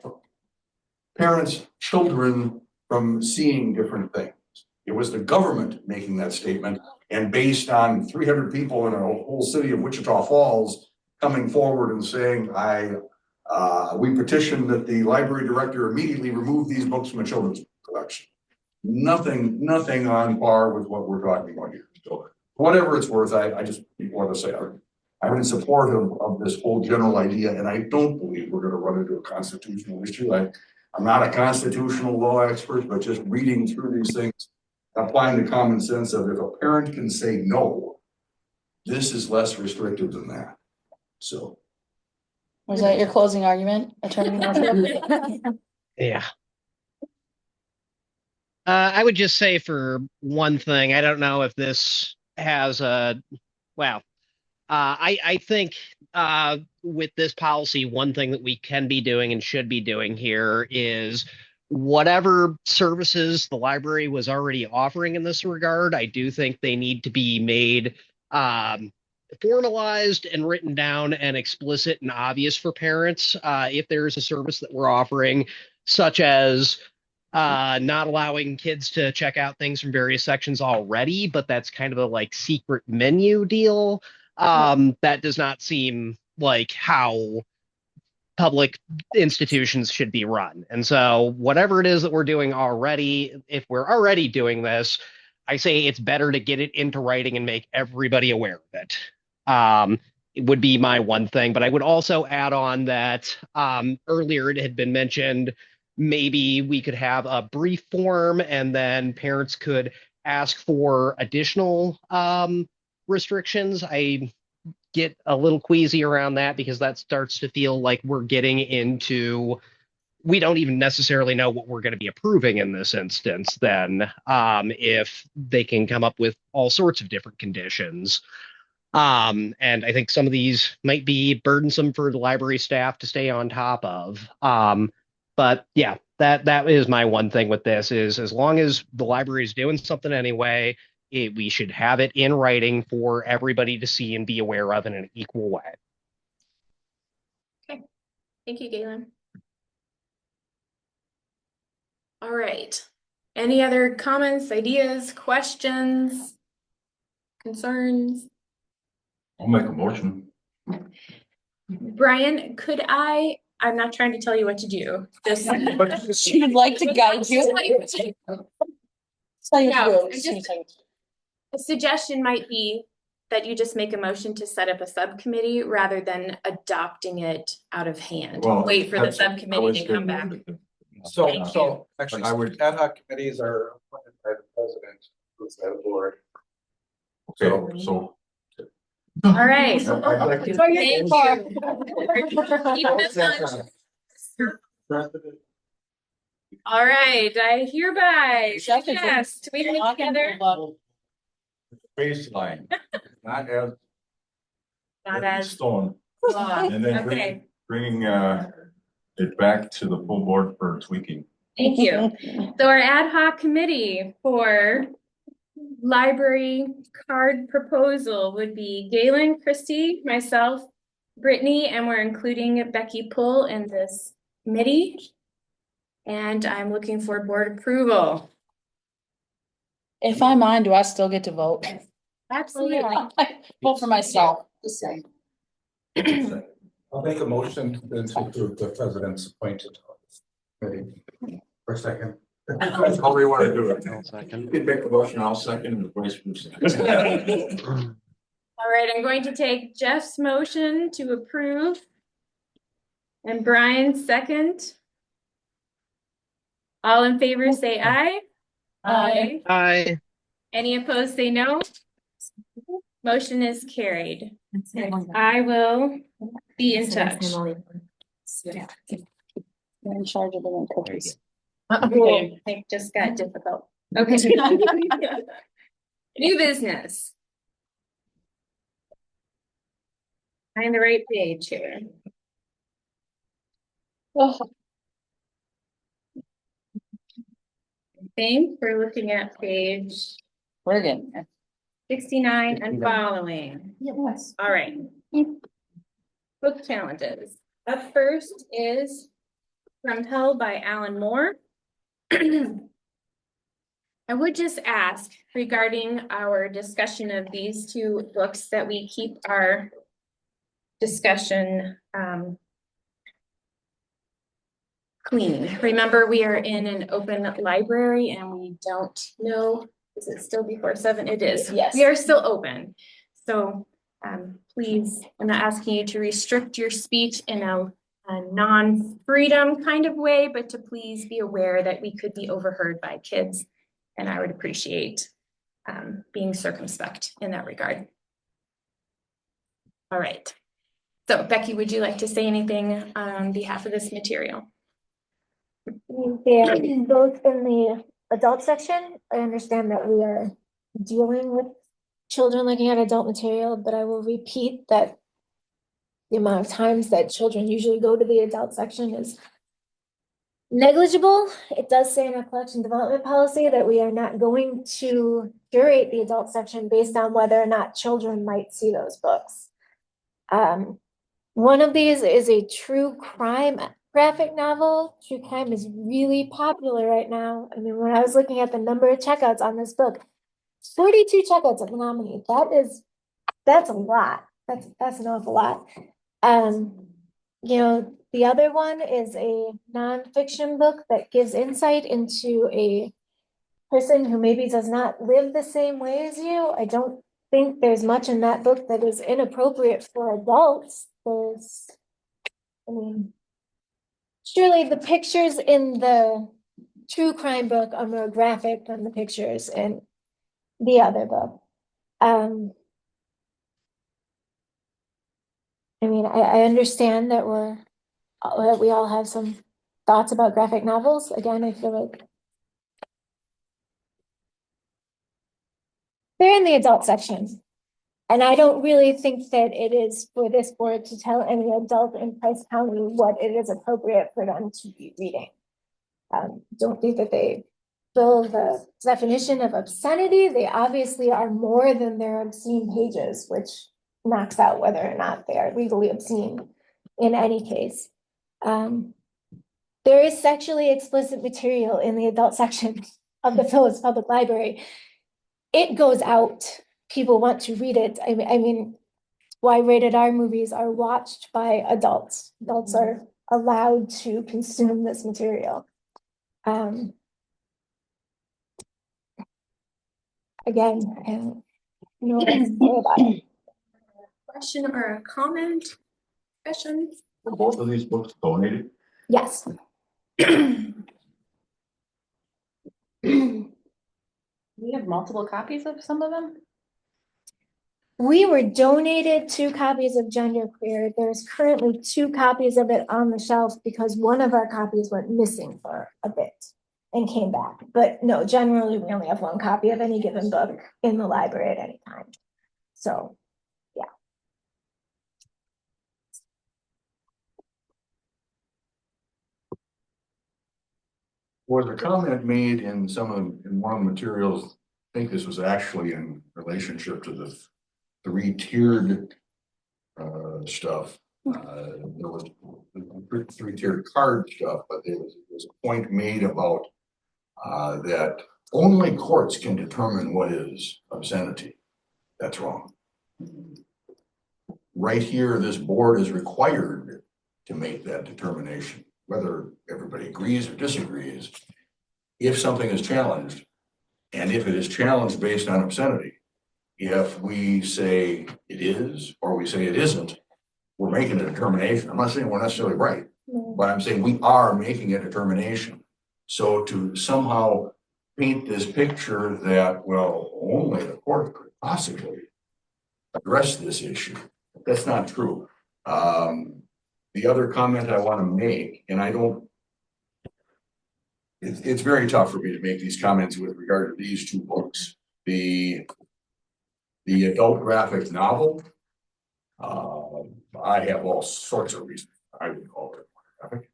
children from seeing different things. It was the government making that statement and based on 300 people in a whole city of Wichita Falls coming forward and saying, we petition that the library director immediately remove these books from a children's collection. Nothing on par with what we're talking about here. So whatever it's worth, I just want to say I'm in support of this whole general idea, and I don't believe we're gonna run into a constitutional issue. I'm not a constitutional law expert, but just reading through these things, applying the common sense of if a parent can say no, this is less restrictive than that. So. Was that your closing argument, Attorney Marshall? Yeah. I would just say for one thing, I don't know if this has I think with this policy, one thing that we can be doing and should be doing here is whatever services the library was already offering in this regard, I do think they need to be made formalized and written down and explicit and obvious for parents if there is a service that we're offering, such as not allowing kids to check out things from various sections already, but that's kind of a like secret menu deal. That does not seem like how public institutions should be run. And so whatever it is that we're doing already, if we're already doing this, I say it's better to get it into writing and make everybody aware of it. It would be my one thing, but I would also add on that earlier it had been mentioned maybe we could have a brief form and then parents could ask for additional restrictions. I get a little queasy around that because that starts to feel like we're getting into we don't even necessarily know what we're going to be approving in this instance then if they can come up with all sorts of different conditions. And I think some of these might be burdensome for the library staff to stay on top of. But yeah, that is my one thing with this is as long as the library is doing something anyway, we should have it in writing for everybody to see and be aware of in an equal way. Okay, thank you, Galen. All right, any other comments, ideas, questions, concerns? I'll make a motion. Brian, I'm not trying to tell you what to do. Just She would like to guide you. No, a suggestion might be that you just make a motion to set up a subcommittee rather than adopting it out of hand. Well, Wait for the that's- I subcommittee was to come gonna- back. So actually, I would- ad hoc committees are appointed by the president, who's by the board. Okay, so. All right. I'd like to- Thank you. Keep this on. All right, I hereby suggest we meet together. Baseline, not as. Not as Stone, law. and then Okay, bringing it back to the full board for tweaking. thank you. So our ad hoc committee for library card proposal would be Galen, Christy, myself, Brittany, and we're including Becky Pull in this committee. And I'm looking for board approval. If I'm on, do I still get to vote? Absolutely. Vote for myself, just saying. I'll make a motion to approve the president's appointed committee. For a second. How do you want to do it? Second. You can make the motion, I'll second, and the vice versa. All right, I'm going to take Jeff's motion to approve. And Brian's second. All in favor, say aye. Aye. Hi. Any opposed, say no. Motion is carried. I will be in touch. You're in charge of the cookies. Okay, it just got difficult. Okay. New business. Find the right page here. Oh, I think we're looking at page we're getting there. 69 and following. Yes. All right. Book challenges. Up first is From Hell by Alan Moore. I would just ask regarding our discussion of these two books that we keep our discussion clean. Remember, we are in an open library and we don't know, is it still before 7? It is. Yes. We are still open. So please, I'm not asking you to restrict your speech in a non-freedom kind of way, but to please be aware that we could be overheard by kids. And I would appreciate being circumspect in that regard. All right. So Becky, would you like to say anything on behalf of this material? They're both in the adult section. I understand that we are dealing with children looking at adult material, but I will repeat that the amount of times that children usually go to the adult section is negligible. It does say in our collection development policy that we are not going to curate the adult section based on whether or not children might see those books. One of these is a true crime graphic novel. True crime is really popular right now. I mean, when I was looking at the number of checkouts on this book, 42 checkouts of Menominee. That's a lot. That's an awful lot. You know, the other one is a nonfiction book that gives insight into a person who maybe does not live the same way as you. I don't think there's much in that book that is inappropriate for adults. I mean, surely the pictures in the true crime book are more graphic than the pictures in the other book. I mean, I understand that we all have some thoughts about graphic novels. Again, I feel like they're in the adult section. And I don't really think that it is for this board to tell any adult in Price County what it is appropriate for them to be reading. Don't think that they fill the definition of obscenity. They obviously are more than their obscene pages, which knocks out whether or not they are legally obscene in any case. There is sexually explicit material in the adult section of the Phillips Public Library. It goes out. People want to read it. I mean, why rated R movies are watched by adults. Adults are allowed to consume this material. Again, I don't know what to say about it. Question or a comment? Question? Were both of these books donated? Yes. We have multiple copies of some of them? We were donated 2 copies of Genderqueer. There's currently 2 copies of it on the shelf because one of our copies went missing for a bit and came back. But no, generally we only have 1 copy of any given book in the library at any time. So, yeah. Was a comment made in in one of the materials, I think this was actually in relationship to the 3-tiered stuff. There was 3-tiered card stuff, but there was a point made about that only courts can determine what is obscenity. That's wrong. Right here, this board is required to make that determination, whether everybody agrees or disagrees. If something is challenged, and if it is challenged based on obscenity, if we say it is, or we say it isn't, we're making a determination. I'm not saying we're necessarily right, but I'm saying we are making a determination. So to somehow paint this picture that, well, only the court could possibly address this issue, that's not true. The other comment I want to make, and I don't, it's very tough for me to make these comments with regard to these 2 books. The adult graphic novel, I have all sorts of reasons I would call it graphic.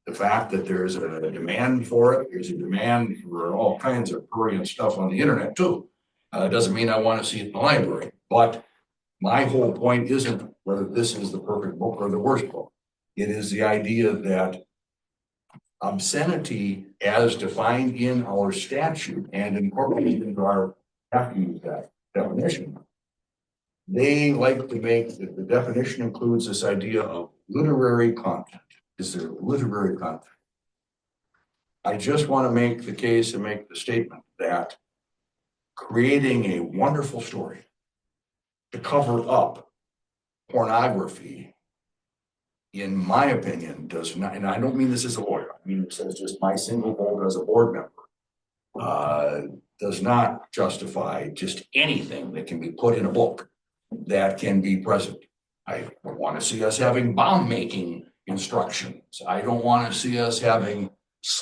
The fact that there's a demand for it, there's a demand for all kinds of Korean stuff on the internet too. Doesn't mean I want to see it in the library, but my whole point isn't whether this is the perfect book or the worst book. It is the idea that obscenity as defined in our statute and incorporated into our, have to use that definition. They like to make that the definition includes this idea of literary content. Is there literary content? I just want to make the case and make the statement that creating a wonderful story to cover up pornography, in my opinion, does not, and I don't mean this as a lawyer, I mean this as just my single vote as a board member, does not justify just anything that can be put in a book that can be present. I want to see us having bomb making instructions. I don't want to see us having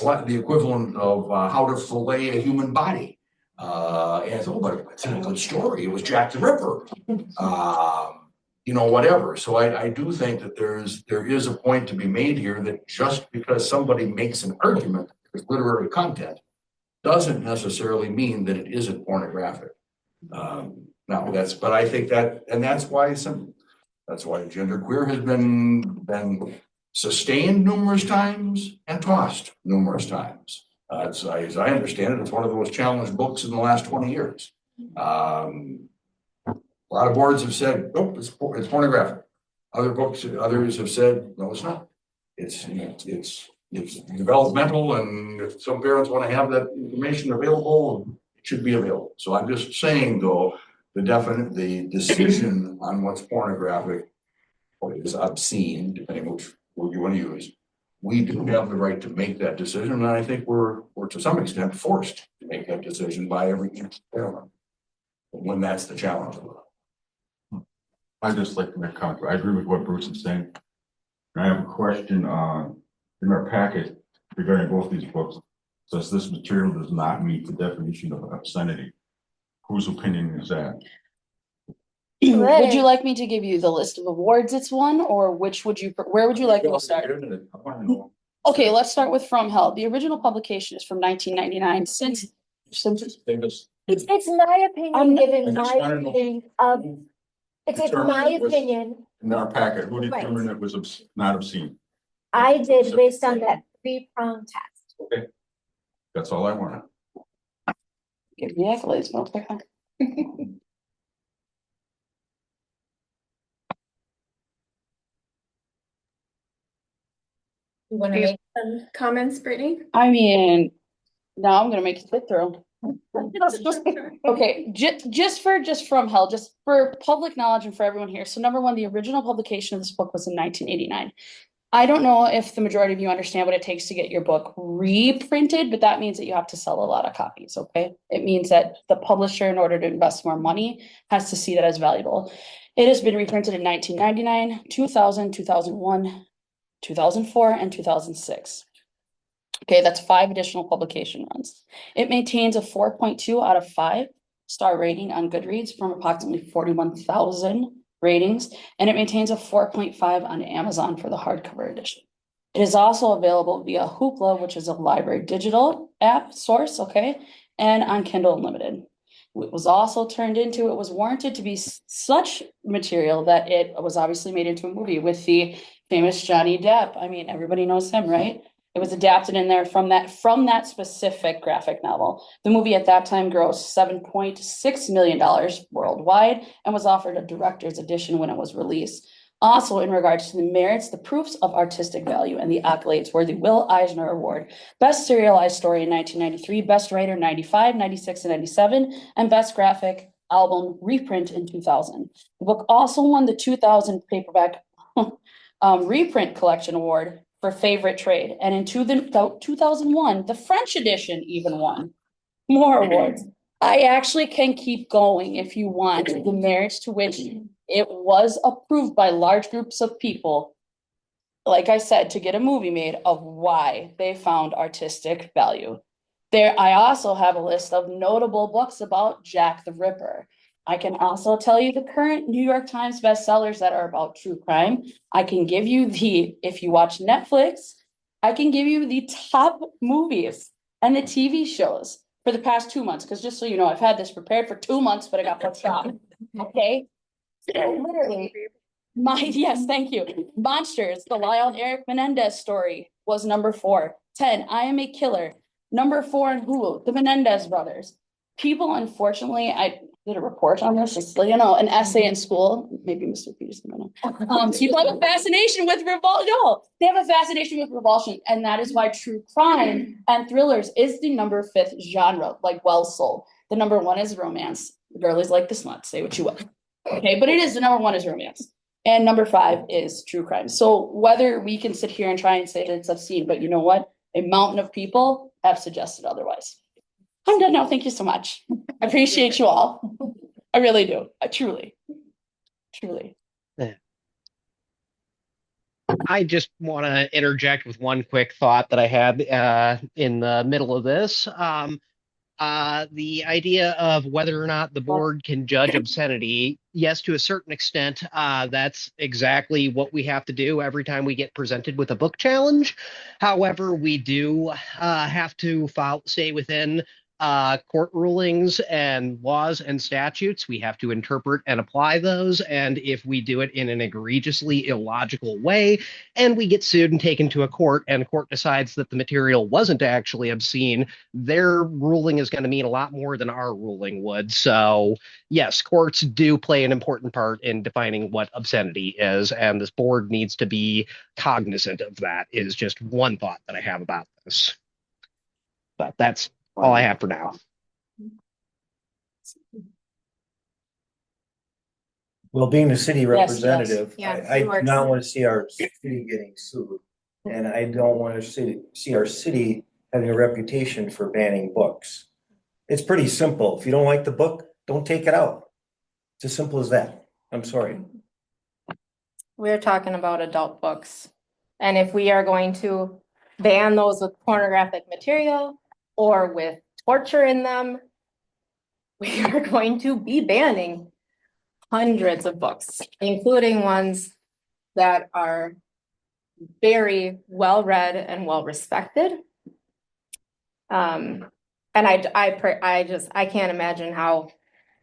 the equivalent of how to fillet a human body. And but it's a good story. It was Jack the Ripper. whatever. So I do think that there is a point to be made here that just because somebody makes an argument with literary content doesn't necessarily mean that it isn't pornographic. Now but I think that's why genderqueer has been sustained numerous times and tossed numerous times. As I understand it, it's one of the most challenged books in the last 20 years. A lot of boards have said, nope, it's pornographic. Others have said, no, it's not. It's developmental, and if some parents want to have that information available, it should be available. So I'm just saying, though, the decision on what's pornographic or is obscene, depending which word you want to use, we do have the right to make that decision, and I think we're to some extent forced to make that decision by every parent when that's the challenge. I just like to make comment. I agree with what Bruce is saying. And I have a question in our packet regarding both these books. Says this material does not meet the definition of obscenity. Whose opinion is that? Would you like me to give you the list of awards it's won, or where would you like me to start? I want to know. Okay, let's start with From Hell. The original publication is from 1999. Since It's my opinion, given I just my wanna know reading of, it's my opinion. In our packet, who determined it was not obscene? I did based on that 3-prong test. Okay. That's all I wanted. Give me accolades, motherfucker. You want to make some comments, Brittany? I mean, now I'm gonna make you sit through. Okay, just From Hell, just for public knowledge and for everyone here. So number one, the original publication of this book was in 1989. I don't know if the majority of you understand what it takes to get your book reprinted, but that means that you have to sell a lot of copies, okay? It means that the publisher, in order to invest more money, has to see that as valuable. It has been reprinted in 1999, 2000, 2001, 2004, and 2006. Okay, that's 5 additional publication runs. It maintains a 4.2 out of 5 star rating on Goodreads from approximately 41,000 ratings, and it maintains a 4.5 on Amazon for the hardcover edition. It is also available via Hoopla, which is a library digital app source, okay, and on Kindle Unlimited. It was warranted to be such material that it was obviously made into a movie with the famous Johnny Depp. I mean, everybody knows him, right? It was adapted in there from that specific graphic novel. The movie at that time grossed $7.6 million worldwide and was offered a director's edition when it was released. Also, in regards to the merits, the proofs of artistic value and the accolades were the Will Eisner Award, Best Serialized Story in 1993, Best Writer 95, 96, and 97, and Best Graphic Album reprint in 2000. The book also won the 2000 paperback reprint collection award for favorite trade. And in 2001, the French edition even won more awards. I actually can keep going if you want the merits to which it was approved by large groups of people, like I said, to get a movie made of why they found artistic value. I also have a list of notable books about Jack the Ripper. I can also tell you the current New York Times bestsellers that are about true crime. I can give you if you watch Netflix, I can give you the top movies and the TV shows for the past 2 months. Because just so you know, I've had this prepared for 2 months, but I got put off. Okay. So literally, yes, thank you. Monsters, the Lyle and Eric Menendez story was number 4. 10, I Am a Killer. Number 4 in Hulu, the Menendez brothers. People, unfortunately, I did a report on this, just so you know, an essay in school, maybe Mr. Peterson, I don't know. People have a fascination with revulsion. No, they have a fascination with revulsion, and that is why true crime and thrillers is the number 5th genre, like well sold. The number 1 is romance. The girlies like the smut, say what you will. Okay, but it is the number 1 is romance. And number 5 is true crime. So whether we can sit here and try and say that it's obscene, but you know what? A mountain of people have suggested otherwise. I'm done now. Thank you so much. I appreciate you all. I really do. I truly. I just want to interject with one quick thought that I had in the middle of this. The idea of whether or not the board can judge obscenity, yes, to a certain extent, that's exactly what we have to do every time we get presented with a book challenge. However, we do have to stay within court rulings and laws and statutes. We have to interpret and apply those. And if we do it in an egregiously illogical way, and we get sued and taken to a court, and the court decides that the material wasn't actually obscene, their ruling is going to mean a lot more than our ruling would. So, yes, courts do play an important part in defining what obscenity is, and this board needs to be cognizant of that, is just one thought that I have about this. But that's all I have for now. Well, being the city Yes, representative, yes. I do not want to see our city getting sued. And I don't want to see our city having a reputation for banning books. It's pretty simple. If you don't like the book, don't take it out. It's as simple as that. I'm sorry. We're talking about adult books. And if we are going to ban those with pornographic material or with torture in them, we are going to be banning hundreds of books, including ones that are very well read and well respected. And I can't imagine how,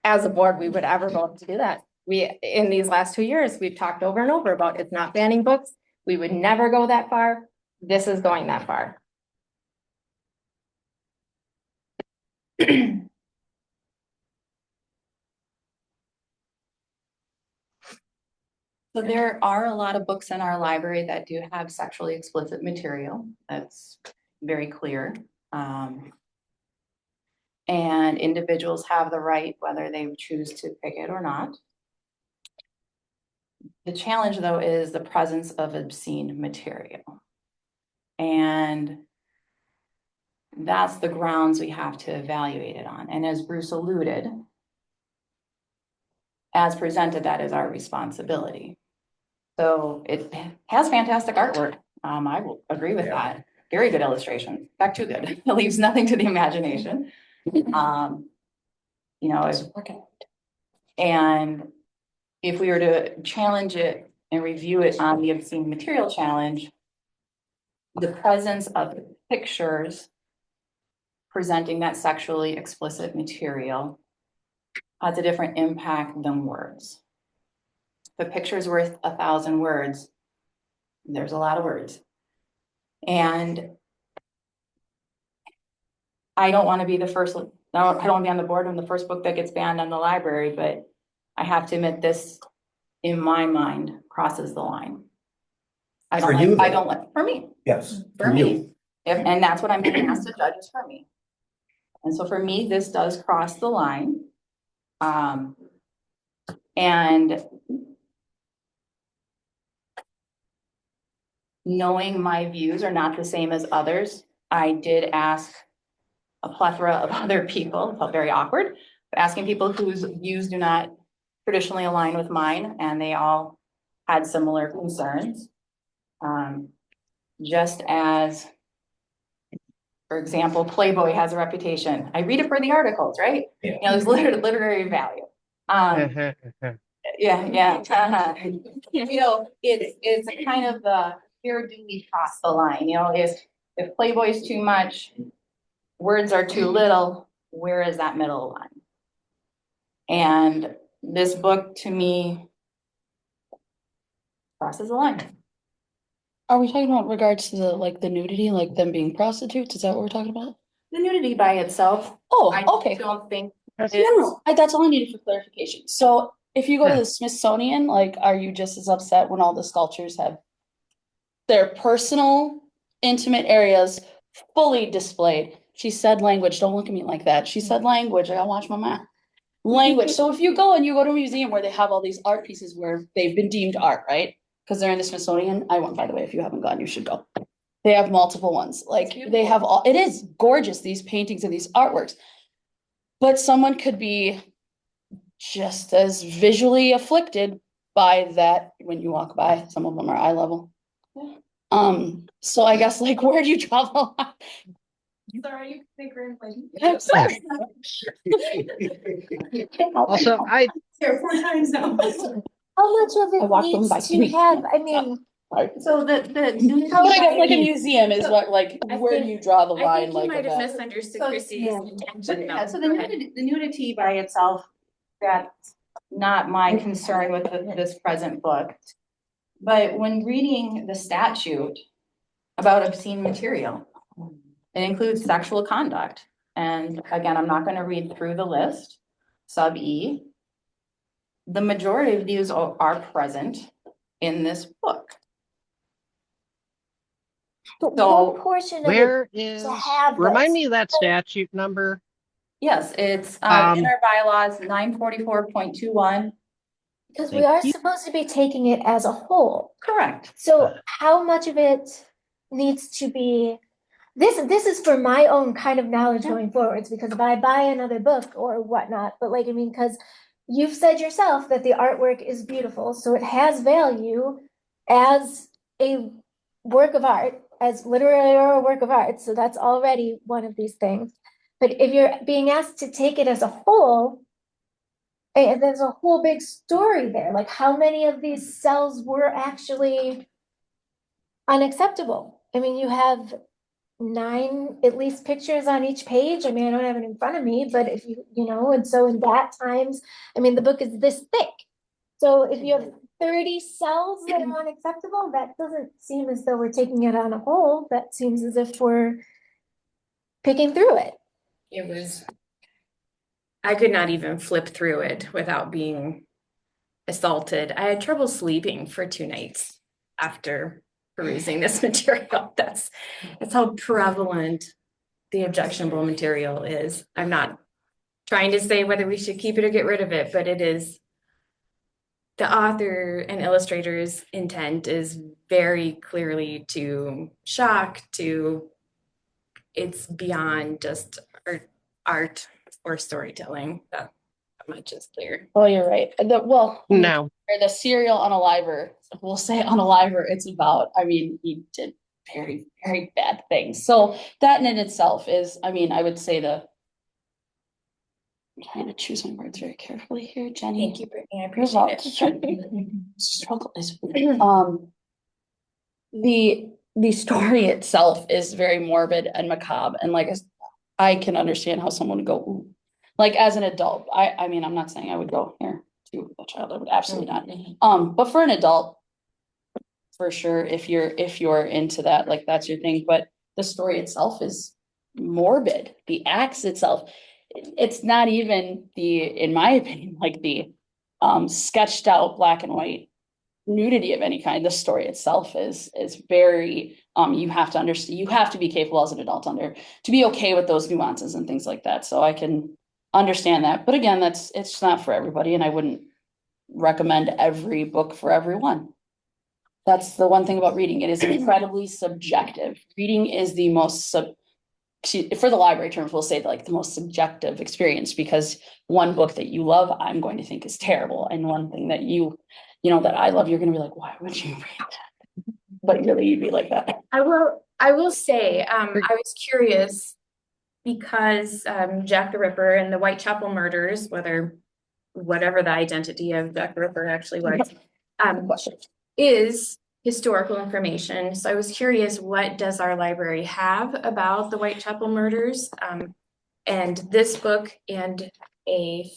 as a board, we would ever vote to do that. In these last 2 years, we've talked over and over about it's not banning books. We would never go that far. This is going that far. So there are a lot of books in our library that do have sexually explicit material. That's very clear. And individuals have the right whether they choose to pick it or not. The challenge, though, is the presence of obscene material. And that's the grounds we have to evaluate it on. And as Bruce alluded, as presented, that is our responsibility. So it has fantastic artwork. I will agree with that. Very good illustration. In fact, too good. It leaves nothing to the imagination. And if we were to challenge it and review it on the obscene material challenge, the presence of pictures presenting that sexually explicit material has a different impact than words. If a picture is worth 1,000 words, there's a lot of words. And I don't want to be the first, I don't want to be on the board when the first book that gets banned on the library, but I have to admit this, in my mind, crosses the line. For me. Yes. For me. And that's what I'm being asked to judge is for me. And so for me, this does cross the line. And knowing my views are not the same as others, I did ask a plethora of other people. It felt very awkward, but asking people whose views do not traditionally align with mine, and they all had similar concerns. Just as, for example, Playboy has a reputation. I read it for the articles, right? Yeah. You know, there's literary value. Yeah. You know, it's a kind of the, where do we cross the line? You know, if Playboy is too much, words are too little, where is that middle line? And this book, to me, crosses the line. Are we talking about regards to the nudity, like them being prostitutes? Is that what we're talking about? The nudity by itself, Oh, I okay. don't think. No, that's all I needed for clarification. So if you go to the Smithsonian, like, are you just as upset when all the sculptures have their personal, intimate areas fully displayed? She said language. Don't look at me like that. She said language. I gotta watch my mouth. Language. So if you go to a museum where they have all these art pieces where they've been deemed art, right? Because they're in the Smithsonian. I went, by the way, if you haven't gone, you should go. They have multiple ones. Like they have all, it is gorgeous, these paintings and these artworks. But someone could be just as visually afflicted by that when you walk by. Some of them are eye level. So I guess, like, where do you draw the line? Sorry, you think we're in I'm sorry. Also, I here 4 times now. How much of I it walked them by needs to three. have, I mean, So the But I guess like a museum is what, like, I where do think- you draw the I line, think you like, might of have that? misunderstood So, Chrissy's yeah. intention. Yeah, so the nudity by itself, that's not my concern with this present book. But when reading the statute about obscene material, it includes sexual conduct. And again, I'm not gonna read through the list, sub E. The majority of these are present in this book. but So, what portion of it where is have remind those? me of that statute number. yes, it's in Um, our bylaws, 944.21. Because we Thank are you. supposed to be taking it as a whole. Correct. So how much of it needs to be, this is for my own kind of knowledge going forwards, because if I buy another book or whatnot, but like, I mean, because you've said yourself that the artwork is beautiful, so it has value as a work of art, as literally a work of art, so that's already one of these things. But if you're being asked to take it as a whole, and there's a whole big story there, like how many of these cells were actually unacceptable? I mean, you have 9 at least pictures on each page. I mean, I don't have it in front of me, but if you know, and so in that times, I mean, the book is this thick. So if you have 30 cells that are unacceptable, that doesn't seem as though we're taking it on a whole. That seems as if we're picking through it. It was, I could not even flip through it without being assaulted. I had trouble sleeping for 2 nights after perusing this material. That's how prevalent the objectionable material is. I'm not trying to say whether we should keep it or get rid of it, but it is, the author and illustrator's intent is very clearly to shock, to, it's beyond just art or storytelling. That much is clear. Oh, you're right. No. The serial unaliver, we'll say unaliver, it's about, I mean, he did very, very bad things. So that in itself is, I mean, I would say I'm trying to choose my words very carefully here, Jenny. Thank you, Brittany. I You're appreciate it. welcome. Struggle is, the story itself is very morbid and macabre, and like, I can understand how someone would go, ooh. Like as an adult, I mean, I'm not saying I would go here to a child, I would absolutely not. But for an adult, for sure, if you're into that, like that's your thing, but the story itself is morbid. The acts itself, it's not even in my opinion, like the sketched out black and white nudity of any kind. The story itself is very, you have to understand, you have to be capable as an adult to be okay with those nuances and things like that. So I can understand that, but again, it's not for everybody, and I wouldn't recommend every book for everyone. That's the one thing about reading. It is incredibly subjective. Reading is the most for the library terms, we'll say like the most subjective experience, because one book that you love, I'm going to think is terrible. And one thing that that I love, you're going to be like, why would you read that? But really, you'd be like that. I will say, I was curious because Jack the Ripper and the Whitechapel murders, whatever the identity of Jack the Ripper actually was, is historical information. So I was curious, what does our library have about the Whitechapel murders? And this book and a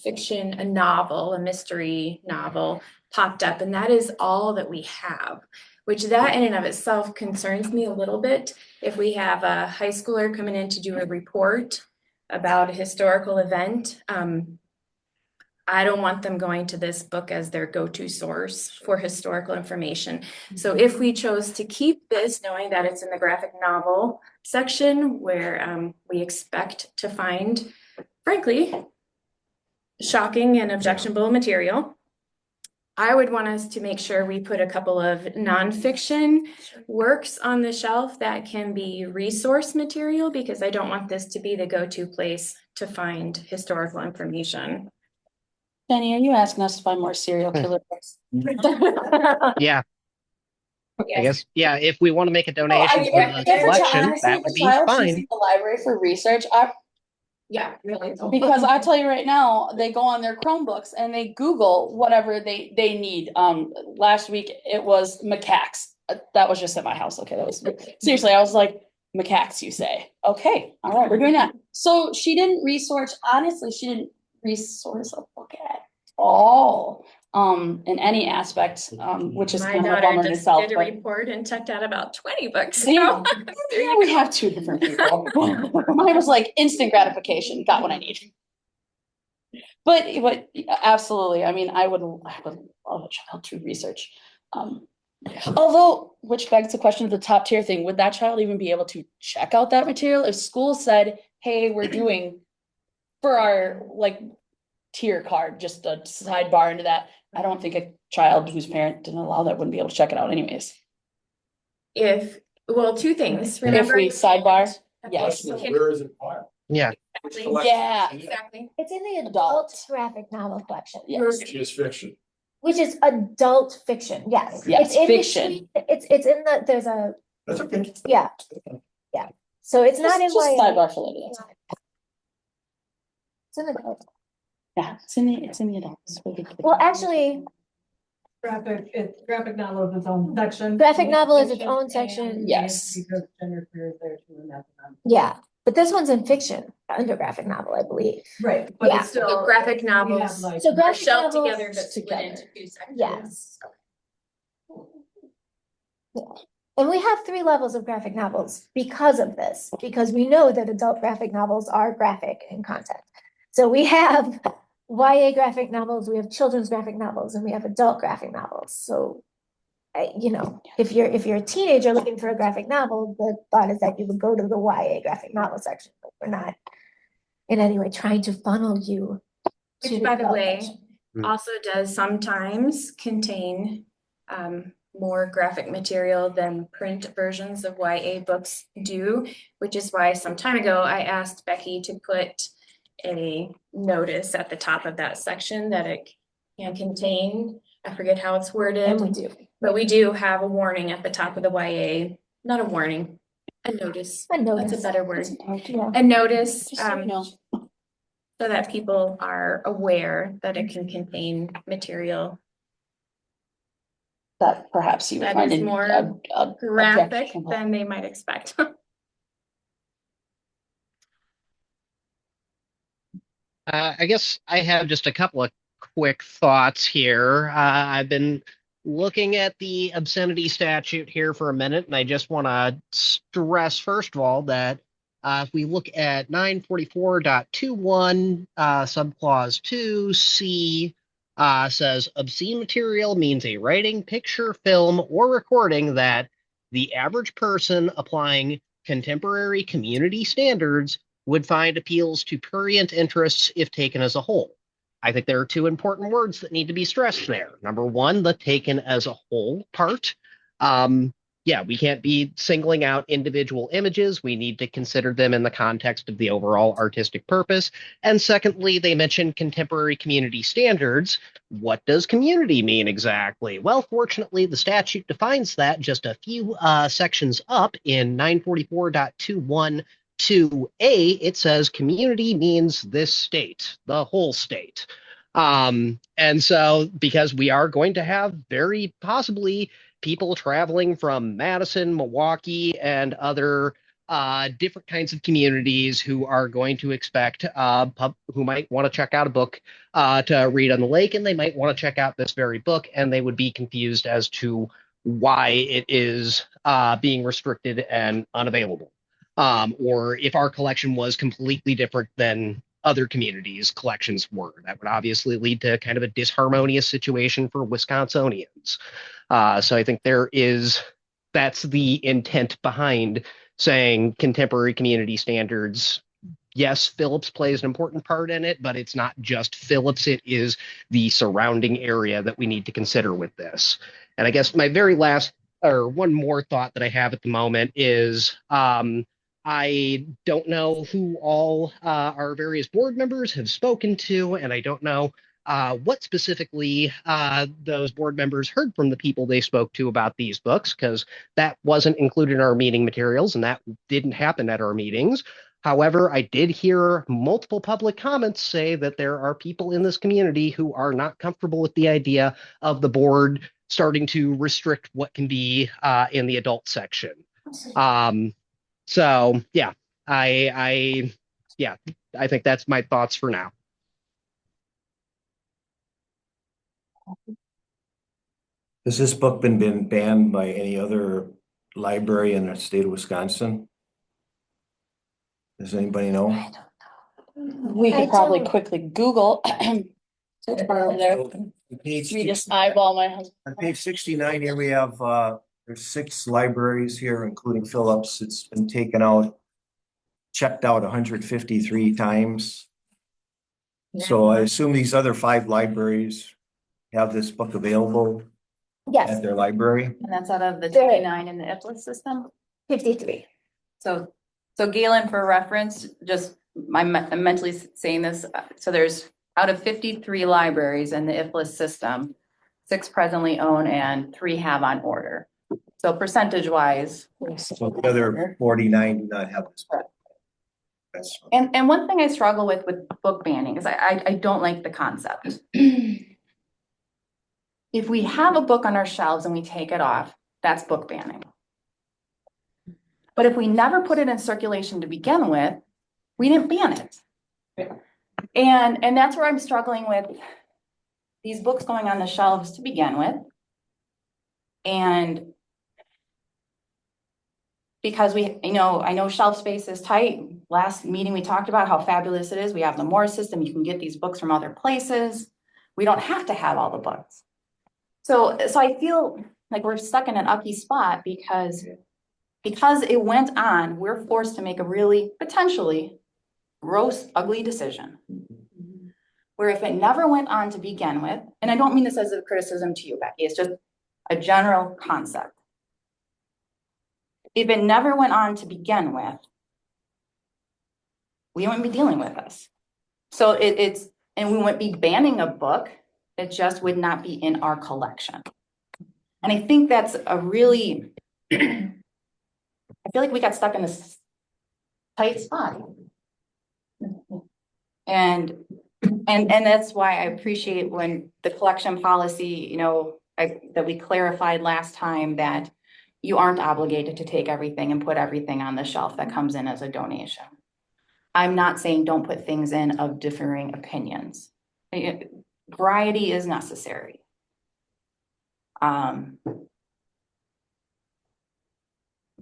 novel, a mystery novel popped up, and that is all that we have, which that in and of itself concerns me a little bit. If we have a high schooler coming in to do a report about a historical event, I don't want them going to this book as their go-to source for historical information. So if we chose to keep this, knowing that it's in the graphic novel section where we expect to find, frankly, shocking and objectionable material, I would want us to make sure we put a couple of nonfiction works on the shelf that can be resource material, because I don't want this to be the go-to place to find historical information. Jenny, are you asking us to find more serial killer books? Yeah. I guess, yeah, if we want to make a Oh, I donation mean, to the if a child, collection, honestly, that if would a be child's fine. using the library for research, Yeah, really. because I tell you right now, they go on their Chromebooks and they Google whatever they need. Last week it was macaques. That was just at my house. Okay, that was seriously. I was like, macaques, you say? Okay, all right, we're doing that. So she didn't research. Honestly, she didn't resource a book at all. In any aspect, which is My kind of a daughter bummer in just itself. did a But report and checked out about 20 books. See, yeah, we have two different people. Mine was like instant gratification. Got what I need. But absolutely, I mean, I would love a child to research. Although, which begs the question of the top tier thing, would that child even be able to check out that material if school said, hey, we're doing for our like tier card, just a sidebar into that? I don't think a child whose parent didn't allow that wouldn't be able to check it out anyways. Well, two things. If Remember, we sidebar, yes. Where is it filed? Yeah. Yeah, exactly. It's in the Adult. adult graphic novel collection. yes. Which is fiction. Which is adult fiction, yes. Yes, It's in fiction. between- It's in the, there's a, That's okay. yeah. So it's not in Just my. sidebar for later. That's all. It's in the, Yeah, it's in the adults. well, actually, Graphic novel is its own section. graphic novel is its own section. Yes. Because gender queer is there too, and that's. Yeah, but this one's in fiction, under graphic novel, I believe. Right, but it's So graphic novels So are graphic shelved novels together but split together. into two sections. Yes. And we have 3 levels of graphic novels because of this, because we know that adult graphic novels are graphic in content. So we have YA graphic novels, we have children's graphic novels, and we have adult graphic novels. So, you know, if you're a teenager looking for a graphic novel, the thought is that you would go to the YA graphic novel section, but we're not in any way trying to funnel you. to Which, by the adult way, section. also does sometimes contain more graphic material than print versions of YA books do, which is why some time ago I asked Becky to put a notice at the top of that section that it can contain, I forget how it's And we worded, do. but we do have a warning at the top of the YA, not a warning, a notice. A That's notice. a better word. Yeah. A notice, Just so you know. so that people are aware that it can contain material That perhaps you would that find is in more a graphic objectionable. than they might expect. I guess I have just a couple of quick thoughts here. I've been looking at the obscenity statute here for a minute, and I just want to stress, first of all, that if we look at 944.21, subclause 2C, says obscene material means a writing, picture, film, or recording that the average person applying contemporary community standards would find appeals to prurient interests if taken as a whole. I think there are 2 important words that need to be stressed there. Number 1, the taken as a whole part. Yeah, we can't be singling out individual images. We need to consider them in the context of the overall artistic purpose. And secondly, they mentioned contemporary community standards. What does community mean exactly? Well, fortunately, the statute defines that just a few sections up in 944.21. 2A, it says community means this state, the whole state. And so, because we are going to have very possibly people traveling from Madison, Milwaukee, and other different kinds of communities who are going to expect who might want to check out a book to read on the lake, and they might want to check out this very book, and they would be confused as to why it is being restricted and unavailable. Or if our collection was completely different than other communities' collections were. That would obviously lead to kind of a disharmonious situation for Wisconsinians. So I think that's the intent behind saying contemporary community standards. Yes, Phillips plays an important part in it, but it's not just Phillips. It is the surrounding area that we need to consider with this. And I guess my very last, or one more thought that I have at the moment is I don't know who all our various board members have spoken to, and I don't know what specifically those board members heard from the people they spoke to about these books, because that wasn't included in our meeting materials and that didn't happen at our meetings. However, I did hear multiple public comments say that there are people in this community who are not comfortable with the idea of the board starting to restrict what can be in the adult section. So yeah, I think that's my thoughts for now. Has this book been banned by any other library in the state of Wisconsin? Does anybody know? We I could probably don't- quickly Google. There. On page We just 60 eyeball my husband. on page 69 here, we have, there's 6 libraries here, including Phillips. It's been taken out, checked out 153 times. So I assume these other 5 libraries have this book available Yes, at their library. And that's out of the There- 29 in the IPLIS system. 53. So Galen, for reference, just, I'm mentally saying this, so there's out of 53 libraries in the IPLIS system, 6 presently own and 3 have on order. So percentage wise. So the other 49 do not have this book. That's And one thing I struggle with book banning is I don't like the concept. If we have a book on our shelves and we take it off, that's book banning. But if we never put it in circulation to begin with, we didn't ban it. And that's where I'm struggling with these books going on the shelves to begin with. And because I know shelf space is tight. Last meeting, we talked about how fabulous it is. We have the Moore system. You can get these books from other places. We don't have to have all the books. So I feel like we're stuck in an ucky spot because it went on, we're forced to make a really potentially gross, ugly decision. Where if it never went on to begin with, and I don't mean this as a criticism to you, Becky, it's just a general concept. If it never went on to begin with, we wouldn't be dealing with this. So and we wouldn't be banning a book, it just would not be in our collection. And I think that's a really, I feel like we got stuck in this tight spot. And that's why I appreciate when the collection policy, that we clarified last time that you aren't obligated to take everything and put everything on the shelf that comes in as a donation. I'm not saying don't put things in of differing opinions. Variety is necessary. But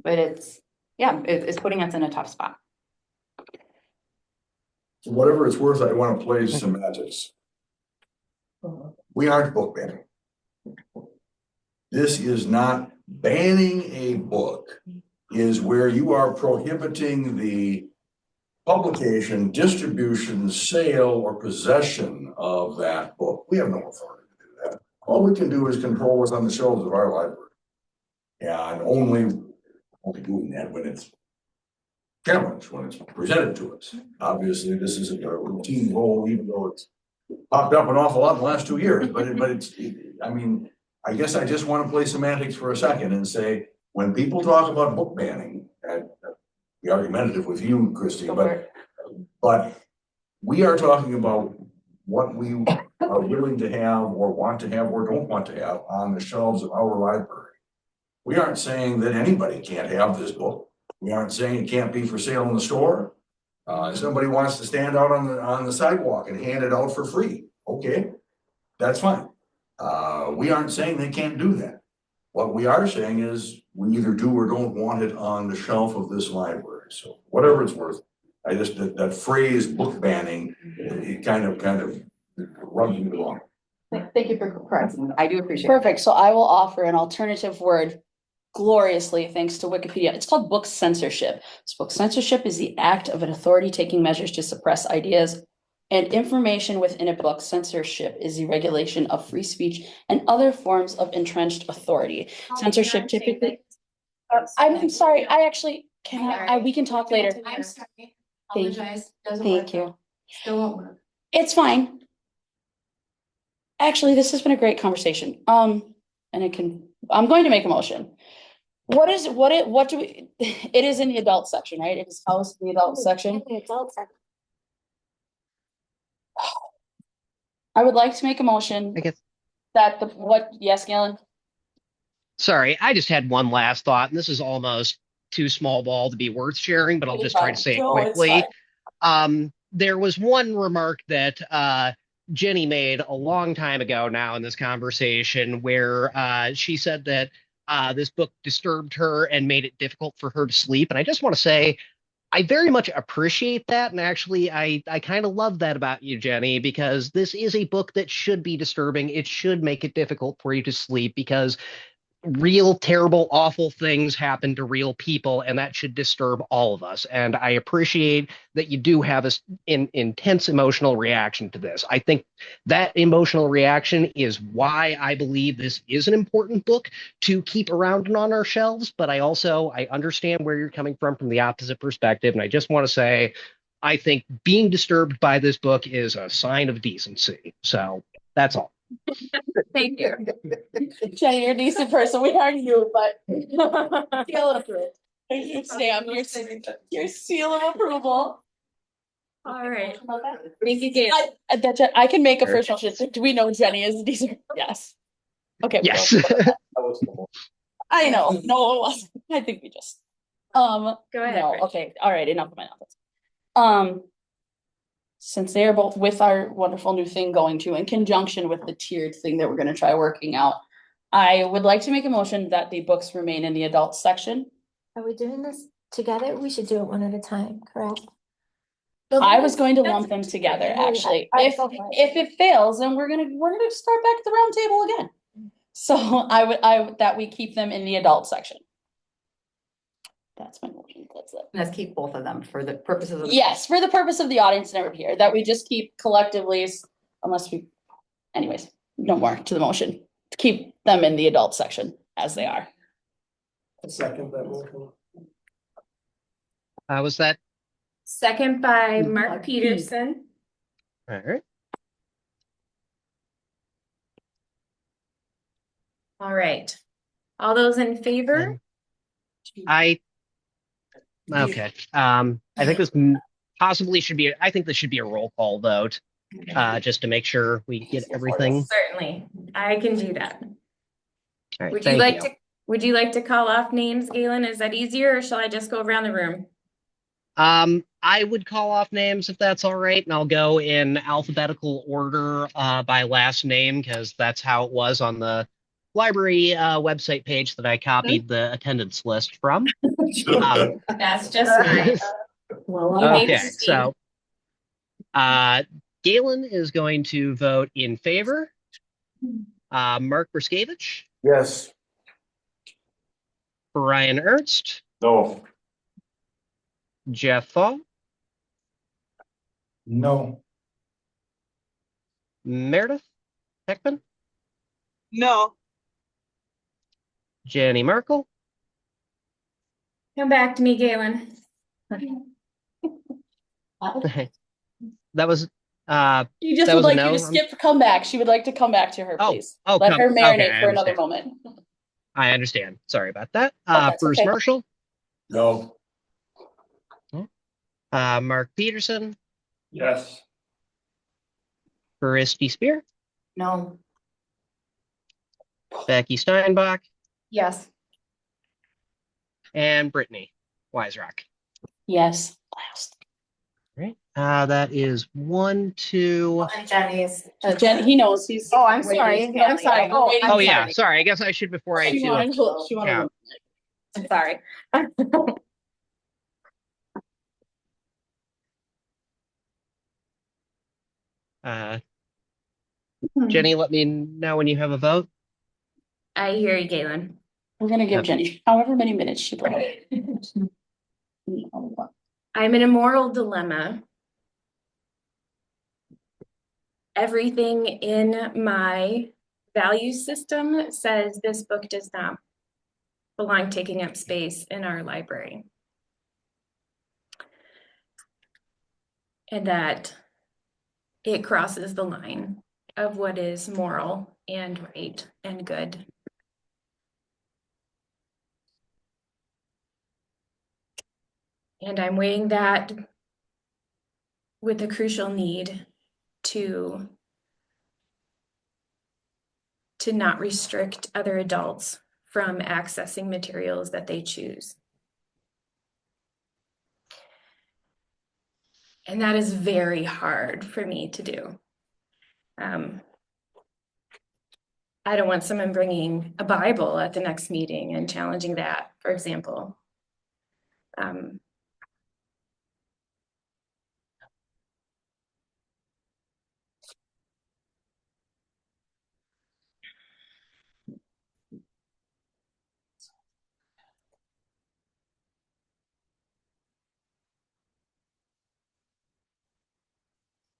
it's putting us in a tough spot. For whatever it's worth, I want to play semantics. We aren't book banning. This is not banning a book, is where you are prohibiting the publication, distribution, sale, or possession of that book. We have no authority to do that. All we can do is control what's on the shelves of our library. And only doing that when it's challenged, when it's presented to us. Obviously, this isn't a routine role, even though it's popped up an awful lot in the last 2 years, but I guess I just want to play semantics for a second and say, when people talk about book banning, and be argumentative with you, Christie, but we are talking about what we are willing to have or want to have or don't want to have on the shelves of our library. We aren't saying that anybody can't have this book. We aren't saying it can't be for sale in the store. If somebody wants to stand out on the sidewalk and hand it out for free, okay, that's fine. We aren't saying they can't do that. What we are saying is we either do or don't want it on the shelf of this library. So whatever it's worth, I just, that phrase book banning, it kind of rubs me wrong. Thank you for correcting. I do appreciate it. Perfect. So I will offer an alternative word gloriously thanks to Wikipedia. It's called book censorship. So book censorship is the act of an authority taking measures to suppress ideas and information within a book. Censorship is the regulation of free speech and other forms of entrenched authority. Censorship typically. I'm sorry. I actually we can talk later. I'm sorry. Thank Apologize. Doesn't Thank work. you. Still won't work. It's fine. Actually, this has been a great conversation. I'm going to make a motion. What do we, it is in the adult section, right? It is housed in the adult section. The adult section. I would like to make a motion I guess. that yes, Galen? Sorry, I just had one last thought, and this is almost too small ball to be worth sharing, but I'll just try to say it No, it's quickly. fine. There was one remark that Jenny made a long time ago now in this conversation where she said that this book disturbed her and made it difficult for her to sleep. And I just want to say, I very much appreciate that. And actually, I kind of love that about you, Jenny, because this is a book that should be disturbing. It should make it difficult for you to sleep because real terrible awful things happen to real people, and that should disturb all of us. And I appreciate that you do have an intense emotional reaction to this. I think that emotional reaction is why I believe this is an important book to keep around and on our shelves. But I understand where you're coming from the opposite perspective, and I just want to say I think being disturbed by this book is a sign of decency. So that's all. Thank you. Jenny, you're a decent person. We are you, but seal of approval. Your stamp, your seal of approval. All right. Thank you, Gail. I can make a first motion. Do we know Jenny is a decent? Yes. Okay. Yes. I know. No, it wasn't. I think we just. Go ahead. No. Rich. Okay. All right. Enough of my nonsense. Since they are both with our wonderful new thing going to in conjunction with the tiered thing that we're going to try working out, I would like to make a motion that the books remain in the adult section. Are we doing this together? We should do it one at a time, correct? I was going to lump them together, actually. If it fails, then we're gonna start back at the round table again. So that we keep them in the adult section. That's my motion. That's it. Let's keep both of them for the purposes of. Yes, for the purpose of the audience and everybody here, that we just keep collectively, anyways, no more to the motion. To keep them in the adult section as they are. Second that motion. How was that? Second by Mark Peterson. All right. All right. All those in favor? Okay. I think this possibly should be. I think this should be a roll call vote, just to make sure we get everything. Certainly, I can do that. All right, Would you like to call off names, Galen? Is that easier, or shall I just go around the room? I would call off names if that's all right, and I'll go in alphabetical order by last name because that's how it was on the library website page that I copied the attendance list from. That's just fine. Okay, so Galen is going to vote in favor. Mark Bruskevich, Yes. Brian Ernst, No. Jeff Fall, No. Meredith Heckman, No. Jenny Merkel, Come back to me, Galen. that was You just that would was a like you no. to skip come back. She would like to come back to her, please. Let her okay, marinate I for another understand. moment. I understand. Sorry about that. that's Bruce okay. Marshall, No. Mark Peterson, Yes. Christy Spear, No. Becky Steinbach, Yes. and Brittany Weisrock. Yes, last. Right. That is 1, 2. And Jenny's. Jen, he knows he's. Oh, I'm sorry. I'm sorry. Oh, waiting. Oh yeah, sorry. I guess I should before I She do wanted it. to- she wanted Yeah. to- I'm sorry. Jenny, let me know when you have a vote. I hear you, Galen. We're gonna give Okay. Jenny however many minutes she put. I'm in a moral dilemma. Everything in my value system says this book does not belong taking up space in our library. And that it crosses the line of what is moral and right and good. And I'm weighing that with the crucial need to not restrict other adults from accessing materials that they choose. And that is very hard for me to do. I don't want someone bringing a Bible at the next meeting and challenging that, for example.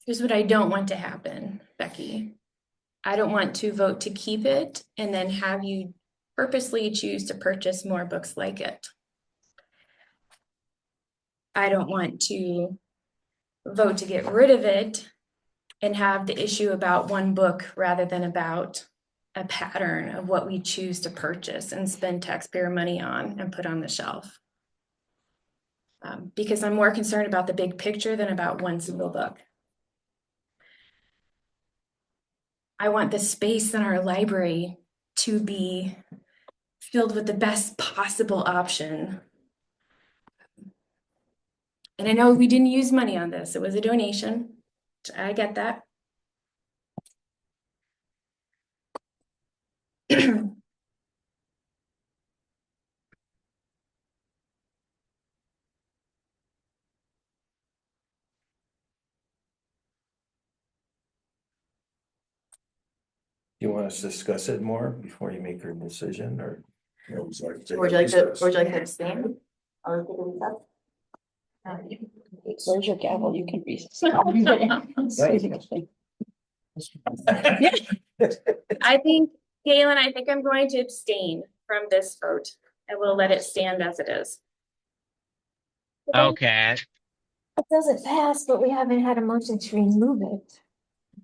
Here's what I don't want to happen, Becky. I don't want to vote to keep it and then have you purposely choose to purchase more books like it. I don't want to vote to get rid of it and have the issue about one book rather than about a pattern of what we choose to purchase and spend taxpayer money on and put on the shelf. Because I'm more concerned about the big picture than about one single book. I want the space in our library to be filled with the best possible option. And I know we didn't use money on this. It was a donation. I get that. You want us to discuss it more before you make your decision, or? Would you like to abstain? Or take a recess? Where's your gavel? You can recess. I think, Galen, I think I'm going to abstain from this vote. I will let it stand as it is. Okay. It doesn't pass, but we haven't had a motion to remove it.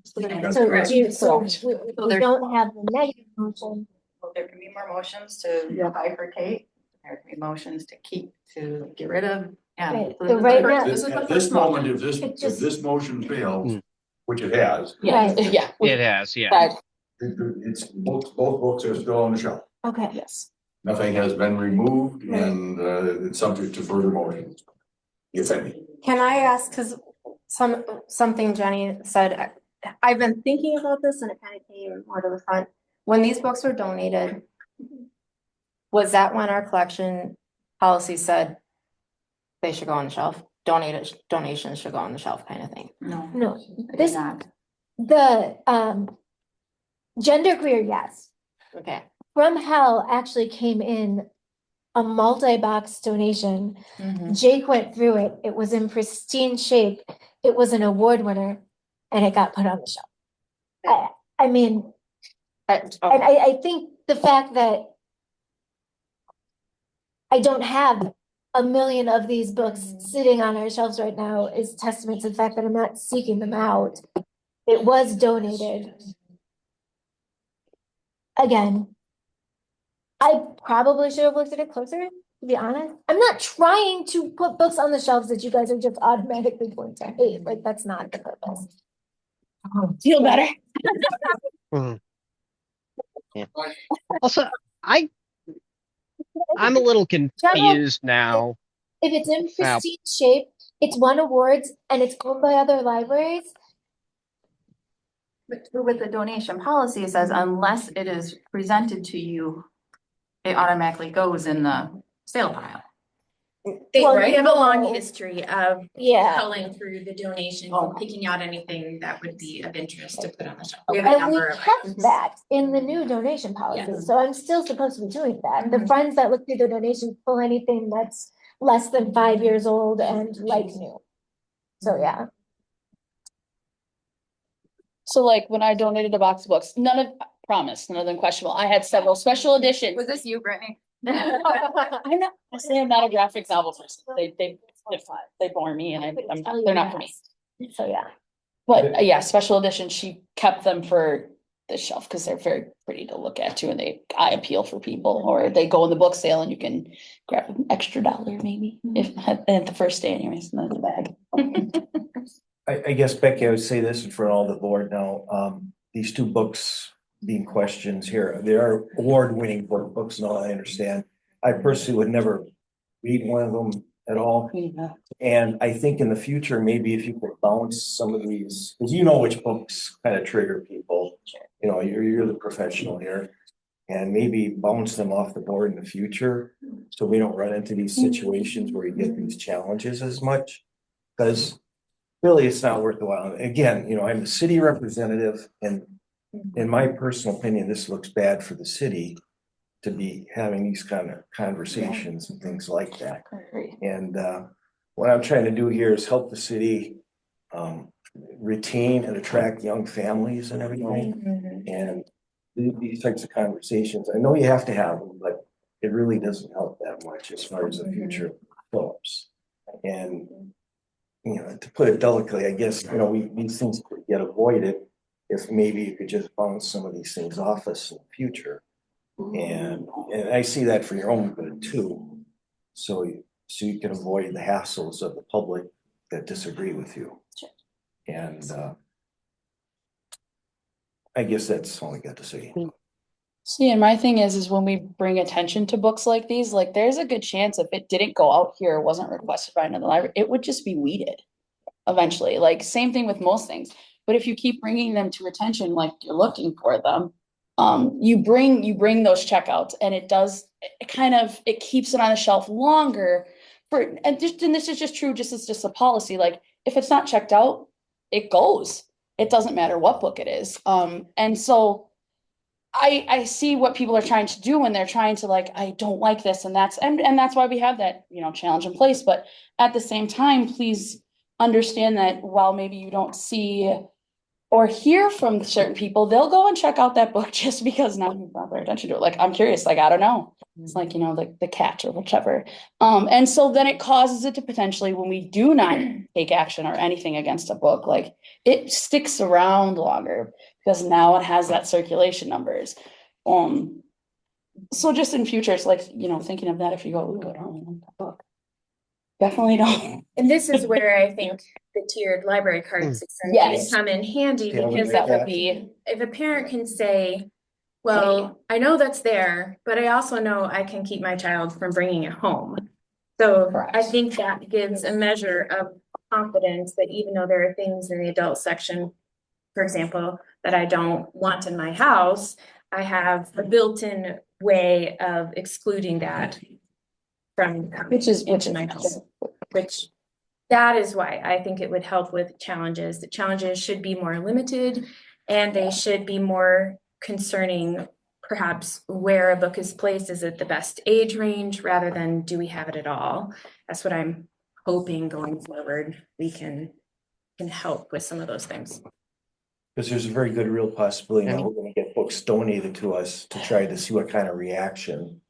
So Correct. we there's- don't have the negative motion. Well, there can be more motions to bifurcate. There can be motions to keep, to get rid of. Right, So so right now- this is the At first this moment, motion. if this motion fails, which it has, Right. Yeah. It has, yeah. Right. it's both books are still on the shelf. Okay. Yes. Nothing has been removed and it's subject to further motions. If any. Can I ask, because something Jenny said, I've been thinking about this and it kind of came more to the front. When these books were donated, was that when our collection policy said they should go on the shelf? Donations should go on the shelf kind of thing? No, It this, is not. the, genderqueer, yes. Okay. From Hell actually came in a multi-box donation. Mhm. Jake went through it. It was in pristine shape. It was an award winner and it got put on the shelf. I mean, and I think the fact that I don't have a million of these books sitting on our shelves right now is testament to the fact that I'm not seeking them out. It was donated. Again, I probably should have looked at it closer, to be honest. I'm not trying to put books on the shelves that you guys are just automatically going to hate. Like, that's not the purpose. Feel better. Mhm. Yeah. Also, I'm a little confused now. If it's in pristine shape, it's won awards and it's owned by other libraries. But with the donation policy, it says unless it is presented to you, it automatically goes in the sale pile. We Well, have a long no. history of Yeah. culling through the donations and picking out anything that would be of interest to put on the shelf. We have a And we number of kept items. that in the new donation policy, Yes. so I'm still supposed to be doing that. The Mhm. funds that look through the donations pull anything that's less than 5 years old and like new. So, yeah. So like when I donated a box of books, none of them questionable. I had several special editions. Was this you, Brittany? I'm not, I say I'm not a graphic novel person. They bore me and they're not for me. So, yeah. But yeah, special edition, she kept them for the shelf because they're very pretty to look at too, and they eye appeal for people, or they go in the book sale and you can grab an extra $1 maybe if at the first day anyways, in the bag. I guess Becky, I would say this in front of all the board now, these two books being questions here, they are award-winning books and all, I understand. I personally would never read one of them at all. Yeah. And I think in the future, maybe if you could bounce some of these, because you know which books kind of trigger people. You know, you're the professional here. And maybe bounce them off the board in the future, so we don't run into these situations where you get these challenges as much. Because really, it's not worth the while. Again, you know, I'm the city representative, and in my personal opinion, this looks bad for the city to be having these kind of conversations and things like that. And what I'm trying to do here is help the city retain and attract young families and everything. And these types of conversations, I know you have to have them, but it really doesn't help that much as far as the future of Phillips. And you know, to put it delicately, I guess, you know, these things could get avoided if maybe you could just bounce some of these things off us in the future. And I see that for your own good too. So you can avoid the hassles of the public that disagree with you. And I guess that's all I got to say. See, and my thing is when we bring attention to books like these, like there's a good chance if it didn't go out here, or wasn't requested by another library, it would just be weeded eventually. Like same thing with most things. But if you keep bringing them to attention, like you're looking for them, you bring those checkouts, and it keeps it on the shelf longer and this is just true, it's just a policy. Like if it's not checked out, it goes. It doesn't matter what book it is. And so I see what people are trying to do when they're trying to like, I don't like this, and that's why we have that, you know, challenge in place. But at the same time, please understand that while maybe you don't see or hear from certain people, they'll go and check out that book just because now you've brought their attention to it. Like, I'm curious, like, I don't know. It's like, you know, like the cat or whichever. And so then it causes it to potentially, when we do not take action or anything against a book, like it sticks around longer because now it has that circulation numbers. So just in future, it's like, you know, thinking of that if you go, ooh, I don't like that book. Definitely don't. And this is where I think the tiered library cards Yes. come in handy, Yeah, because that would be, if a parent can say, well, I know that's there, but I also know I can keep my child from bringing it home. So Correct. I think that gives a measure of confidence that even though there are things in the adult section, for example, that I don't want in my house, I have a built-in way of excluding that from which is my house. Which that is why I think it would help with challenges. The challenges should be more limited, and they should be more concerning, perhaps where a book is placed. Is it the best age range rather than do we have it at all? That's what I'm hoping going forward we can help with some of those things. Because there's a very good real possibility now we're gonna get books donated to us to try to see what kind of reaction.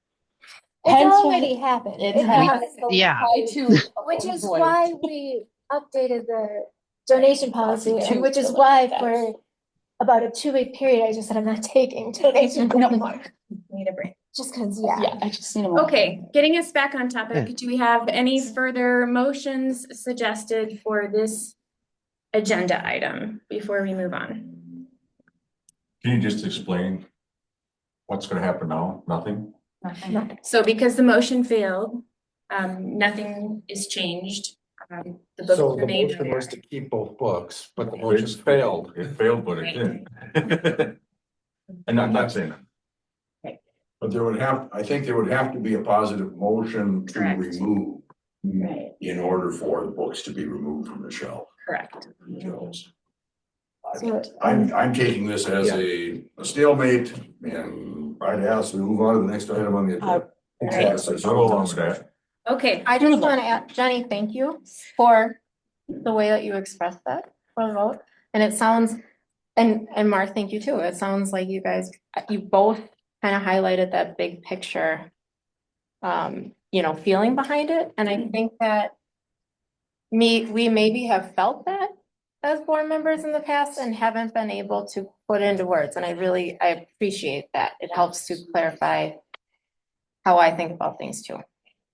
It's Hence why- already happened. It It has. has. Yeah. I too. Which is why we updated the donation policy, and which is why for about a 2-week period, I just said I'm not taking donations anymore. Need a break. Just because, Yeah, I just need a. Okay, getting us back on topic, do we have any further motions suggested for this agenda item before we move on? Can you just explain what's gonna happen now? Nothing? So because the motion failed, nothing is changed. The book So the remains motion there. was to keep both books, but the motion failed. It failed, but it did. And I'm not saying that. But I think there would have to be a positive motion to Correct. remove Right, in order for the books to be removed from the shelf. correct. So, I'm taking this as a stalemate, and I'd ask we move on to the next item on the agenda. I'll go along with that. Okay, I just want to add, Jenny, thank you for the way that you expressed that for the vote. And it sounds, and Mark, thank you too. It sounds like you guys, you both kind of highlighted that big picture, you know, feeling behind it. And I think that we maybe have felt that as board members in the past and haven't been able to put into words, and I appreciate that. It helps to clarify how I think about things too.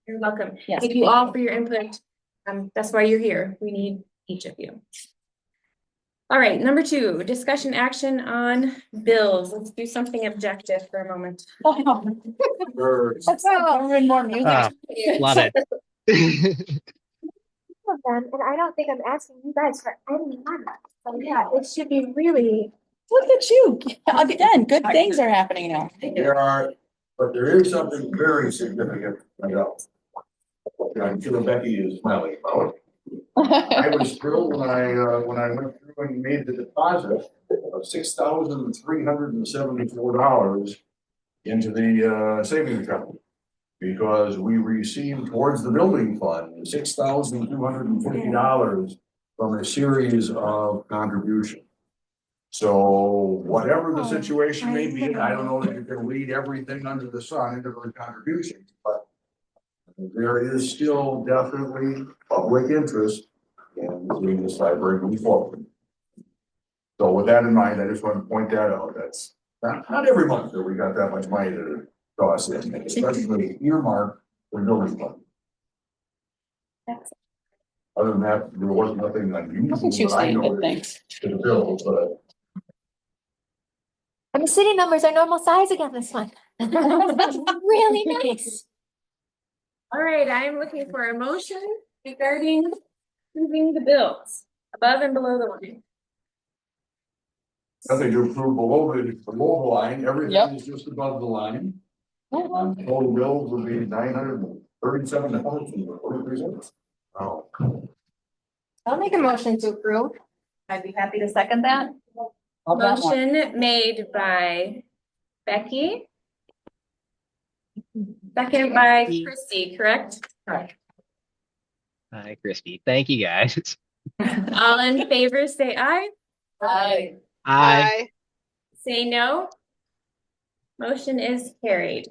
You're welcome. Yes. Thank you all for your input. That's why you're here. We need each of you. All right, number 2, discussion action on bills. Let's do something objective for a moment. That's more music. Love it. Of them, and I don't think I'm asking you guys for any money. So yeah, it should be really. Look at you. Again, good things are happening now. But there is something very significant about. I'm sure Becky is smiling about it. I was thrilled when I went through and made the deposit of $6,374 into the savings account. Because we received towards the building fund, $6,250 from a series of contributions. So whatever the situation may be, and I don't know that you can read everything under the sun into those contributions, but there is still definitely public interest in seeing this library move forward. So with that in mind, I just want to point that out. That's not every month that we got that much money to toss in, especially earmarked for building fund. Other than that, there was nothing unusual that I noticed to the bills, but. And the city numbers are normal size again this month. Really nice. All right, I'm looking for a motion regarding moving the bills above and below the line. Nothing to approve below the line, everything is just above the line. Total bills would be $937.43. Oh. I'll make a motion to approve. I'd be happy to second that. Motion made by Becky. Second by Christie, correct? Correct. Hi, Christy. Thank you, guys. All in favor, say aye. Aye. Aye. Say no. Motion is carried.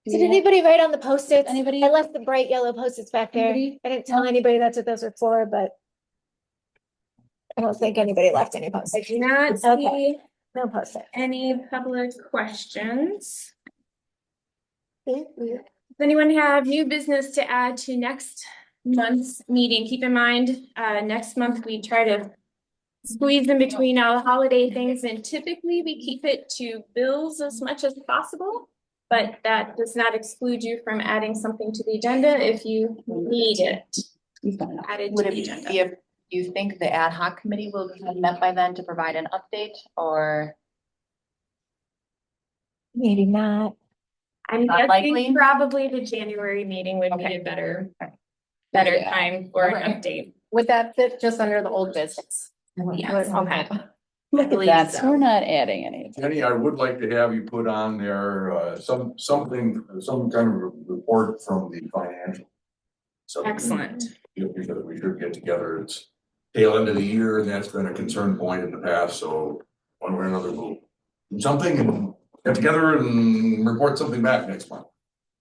Did anybody write on the Post-its? Anybody? I left the bright yellow Post-its back there. Anybody? I didn't tell anybody that's what those are for, but I don't think anybody left any I Post-its. do not Okay. see No Post-it. any public questions. Thank you. Does anyone have new business to add to next month's meeting? Keep in mind, next month we try to squeeze in between all the holiday things, and typically we keep it to bills as much as possible. But that does not exclude you from adding something to the agenda if you need it added Would to it the be agenda. if you think the ad hoc committee will have met by then to provide an update, or? Maybe not. I'm Not guessing likely? probably the January meeting would be Okay. a better Yeah. time for an Okay. update. Would that fit just under the old business? Yes. Okay. Look at believe that. so. We're not adding any. Jenny, I would like to have you put on there, some kind of report from the financial. Excellent. Because we should get together, it's tail end of the year, and that's been a concern point in the past, so one way or another, we'll do something and get together and report something back next month.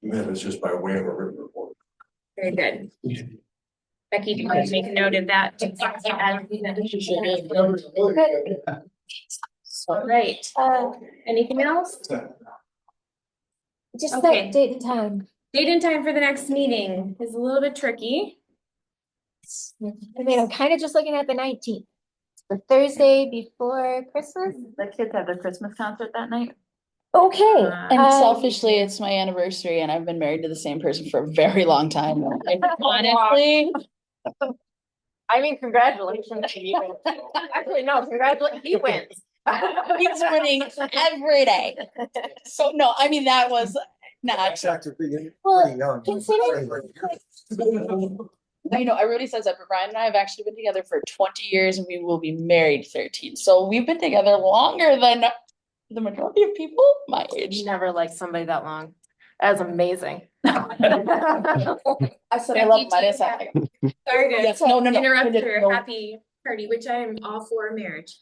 Even if it's just by way of a written report. Very good. Becky, do you want to make a note of that? All right. Anything else? Just Okay. set date and time. Date and time for the next meeting is a little bit tricky. I mean, I'm kind of just looking at the 19th. The Thursday before Christmas. The kids have their Christmas concert that night. Okay. And selfishly, it's my anniversary and I've been married to the same person for a very long time. Honestly. I mean, congratulations. Actually, no, congratulations. He wins. He's winning every day. So no, I mean, that was not. Well, considering I know everybody says that, but Brian and I have actually been together for 20 years and we will be married 13. So we've been together longer than the majority of people my age. Never liked somebody that long. That's amazing. I said I love Marissa. Sorry to Yes, no. interrupt No. your happy party, which I am all for marriage.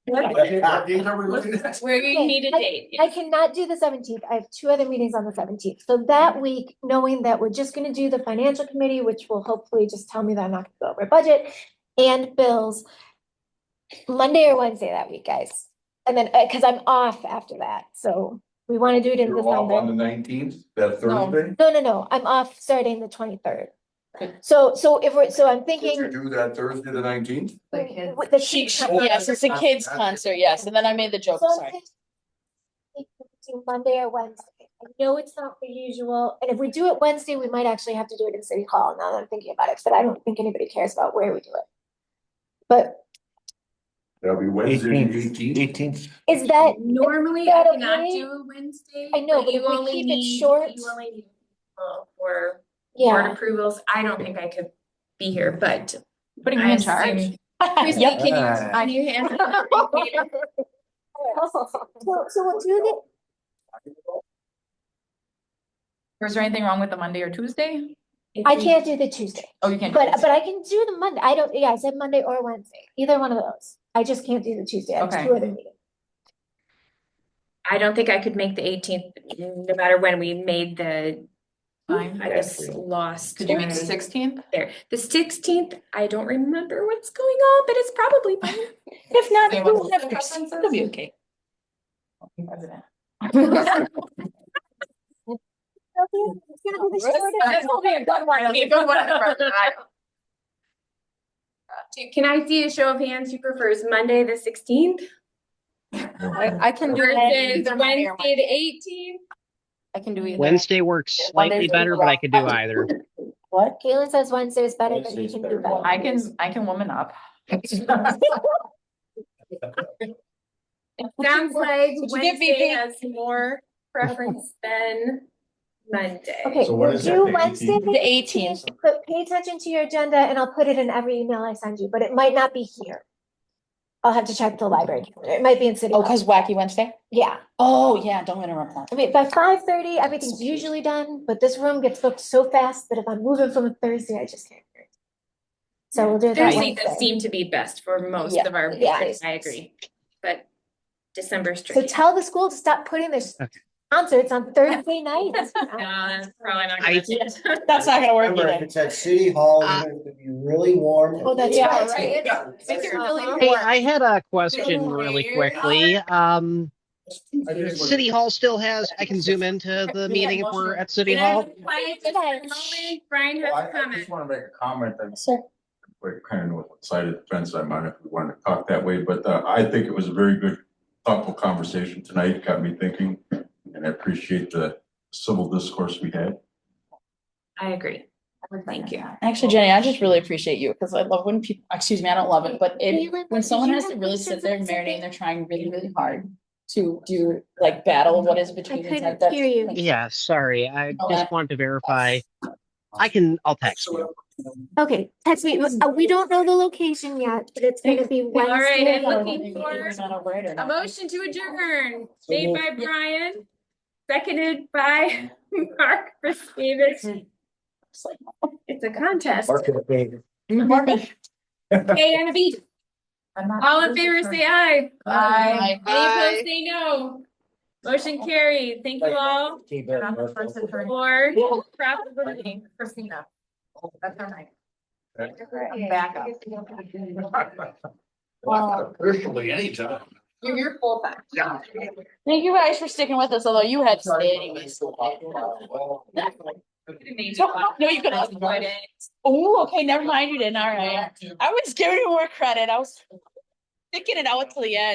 Where you need a date. I cannot do the 17th. I have two other meetings on the 17th. So that week, knowing that we're just gonna do the financial committee, which will hopefully just tell me that I'm not gonna go over budget and bills. Monday or Wednesday that week, guys. And then, cause I'm off after that, so we wanna do it in You're off on the December. 19th, that No. Thursday? No, I'm off starting the 23rd. So I'm Did you thinking. do that Thursday, the 19th? With the kids. Yes, it's a kids concert, yes, and then I made the joke, So I'm sorry. thinking do Monday or Wednesday. I know it's not the usual, and if we do it Wednesday, we might actually have to do it in City Hall now that I'm thinking about it, but I don't think anybody cares about where we do it. But That'll be Wednesday, the 18th. 18th. is that, Normally, that I cannot okay? do a Wednesday. I know, but you if we only keep it need- short- You only need for board yeah, approvals. I don't think I could be here, but Putting I me in assume- charge. Chrissy, Yep. can you handle it? so we'll do Was there anything wrong with the Monday or Tuesday? I can't do the Tuesday, Oh, you can't. but I can do the Monday, I said Monday or Wednesday, either one of those, I just can't do the Tuesday, I have Okay. two other meetings. I don't think I could make the 18th, no matter when we made the, Fine. I just lost. Could you make my- the 16th? There, the 16th, I don't remember what's going on, but it's probably fine. If not, Anyone we'll have have Chris, preferences? it'll be okay. President. It's gonna be the shortest. Can I see a show of hands who prefers Monday, the 16th? I can do Versus either Monday or Wednesday, the 18th? I can do either. Wednesday works slightly Monday's better, but I could do either. What? Caitlin says Wednesday is better, but you Wednesday's can do better. better. I can woman up. It sounds like Would you give me Wednesday the- has more preference than Monday. Okay, So what we'll is that, do the Wednesday. 18th? The 18th. But pay attention to your agenda and I'll put it in every email I send you, but it might not be here. I'll have to check the library calendar. It might be in City Oh, Hall. cause Wacky Wednesday? Yeah, Oh, yeah, don't interrupt that. I mean, by 5:30, everything's usually done, but this room gets booked so fast that if I'm moving from a Thursday, I just can't. So we'll do it that Thursday does Wednesday. seem to be best for most Yeah. of our Yeah. meetings, I agree. But December's So tricky. tell the school to stop putting their concerts on Thursday nights. No, that's probably not I- gonna. That's not gonna work Remember, if either. it's at City Hall, it's going to be really warm. Oh, that's Yeah, right. right. Make it really Hey, warm. I had a question really quickly. City Hall still has, I can zoom into the meeting if we're at City Hall. Quiet just for a moment. Brian has a I comment. just want to make a comment. Sir. We kind of know what side of the fence I'm on if we want to talk that way, but I think it was a very good, thoughtful conversation tonight. Got me thinking, and I appreciate the civil discourse we had. I agree. Thank you. Actually, Jenny, I just really appreciate you, because I love when people, excuse me, I don't love it, but Caitlin, when did someone you has have to really sit questions there and about marinate, something? and they're trying really, really hard to do, like, battle what is between. the couldn't that's- hear you. Yeah, sorry. I Okay. just wanted to verify. I'll text you. Okay, text me. We don't know the location yet, but it's gonna be All right, Wednesday. I'm looking for It's not over it or a not. motion to adjourn, made by Brian, seconded by Mark Davis. It's a contest. Mark it, baby. A and a B. All in favor, say aye. Aye. Any opposed, say no. Motion carried. Thank you all Keep it. Not the person for- for profitability. Christina. That's all right. Okay. Back up. Virtually anytime. You're here full time. Yeah. Thank you guys for sticking with us, although you had to stay anyways. No, you could have. Oh, okay, never mind, you didn't, all right. I was giving you more credit, I was sticking it out till the end.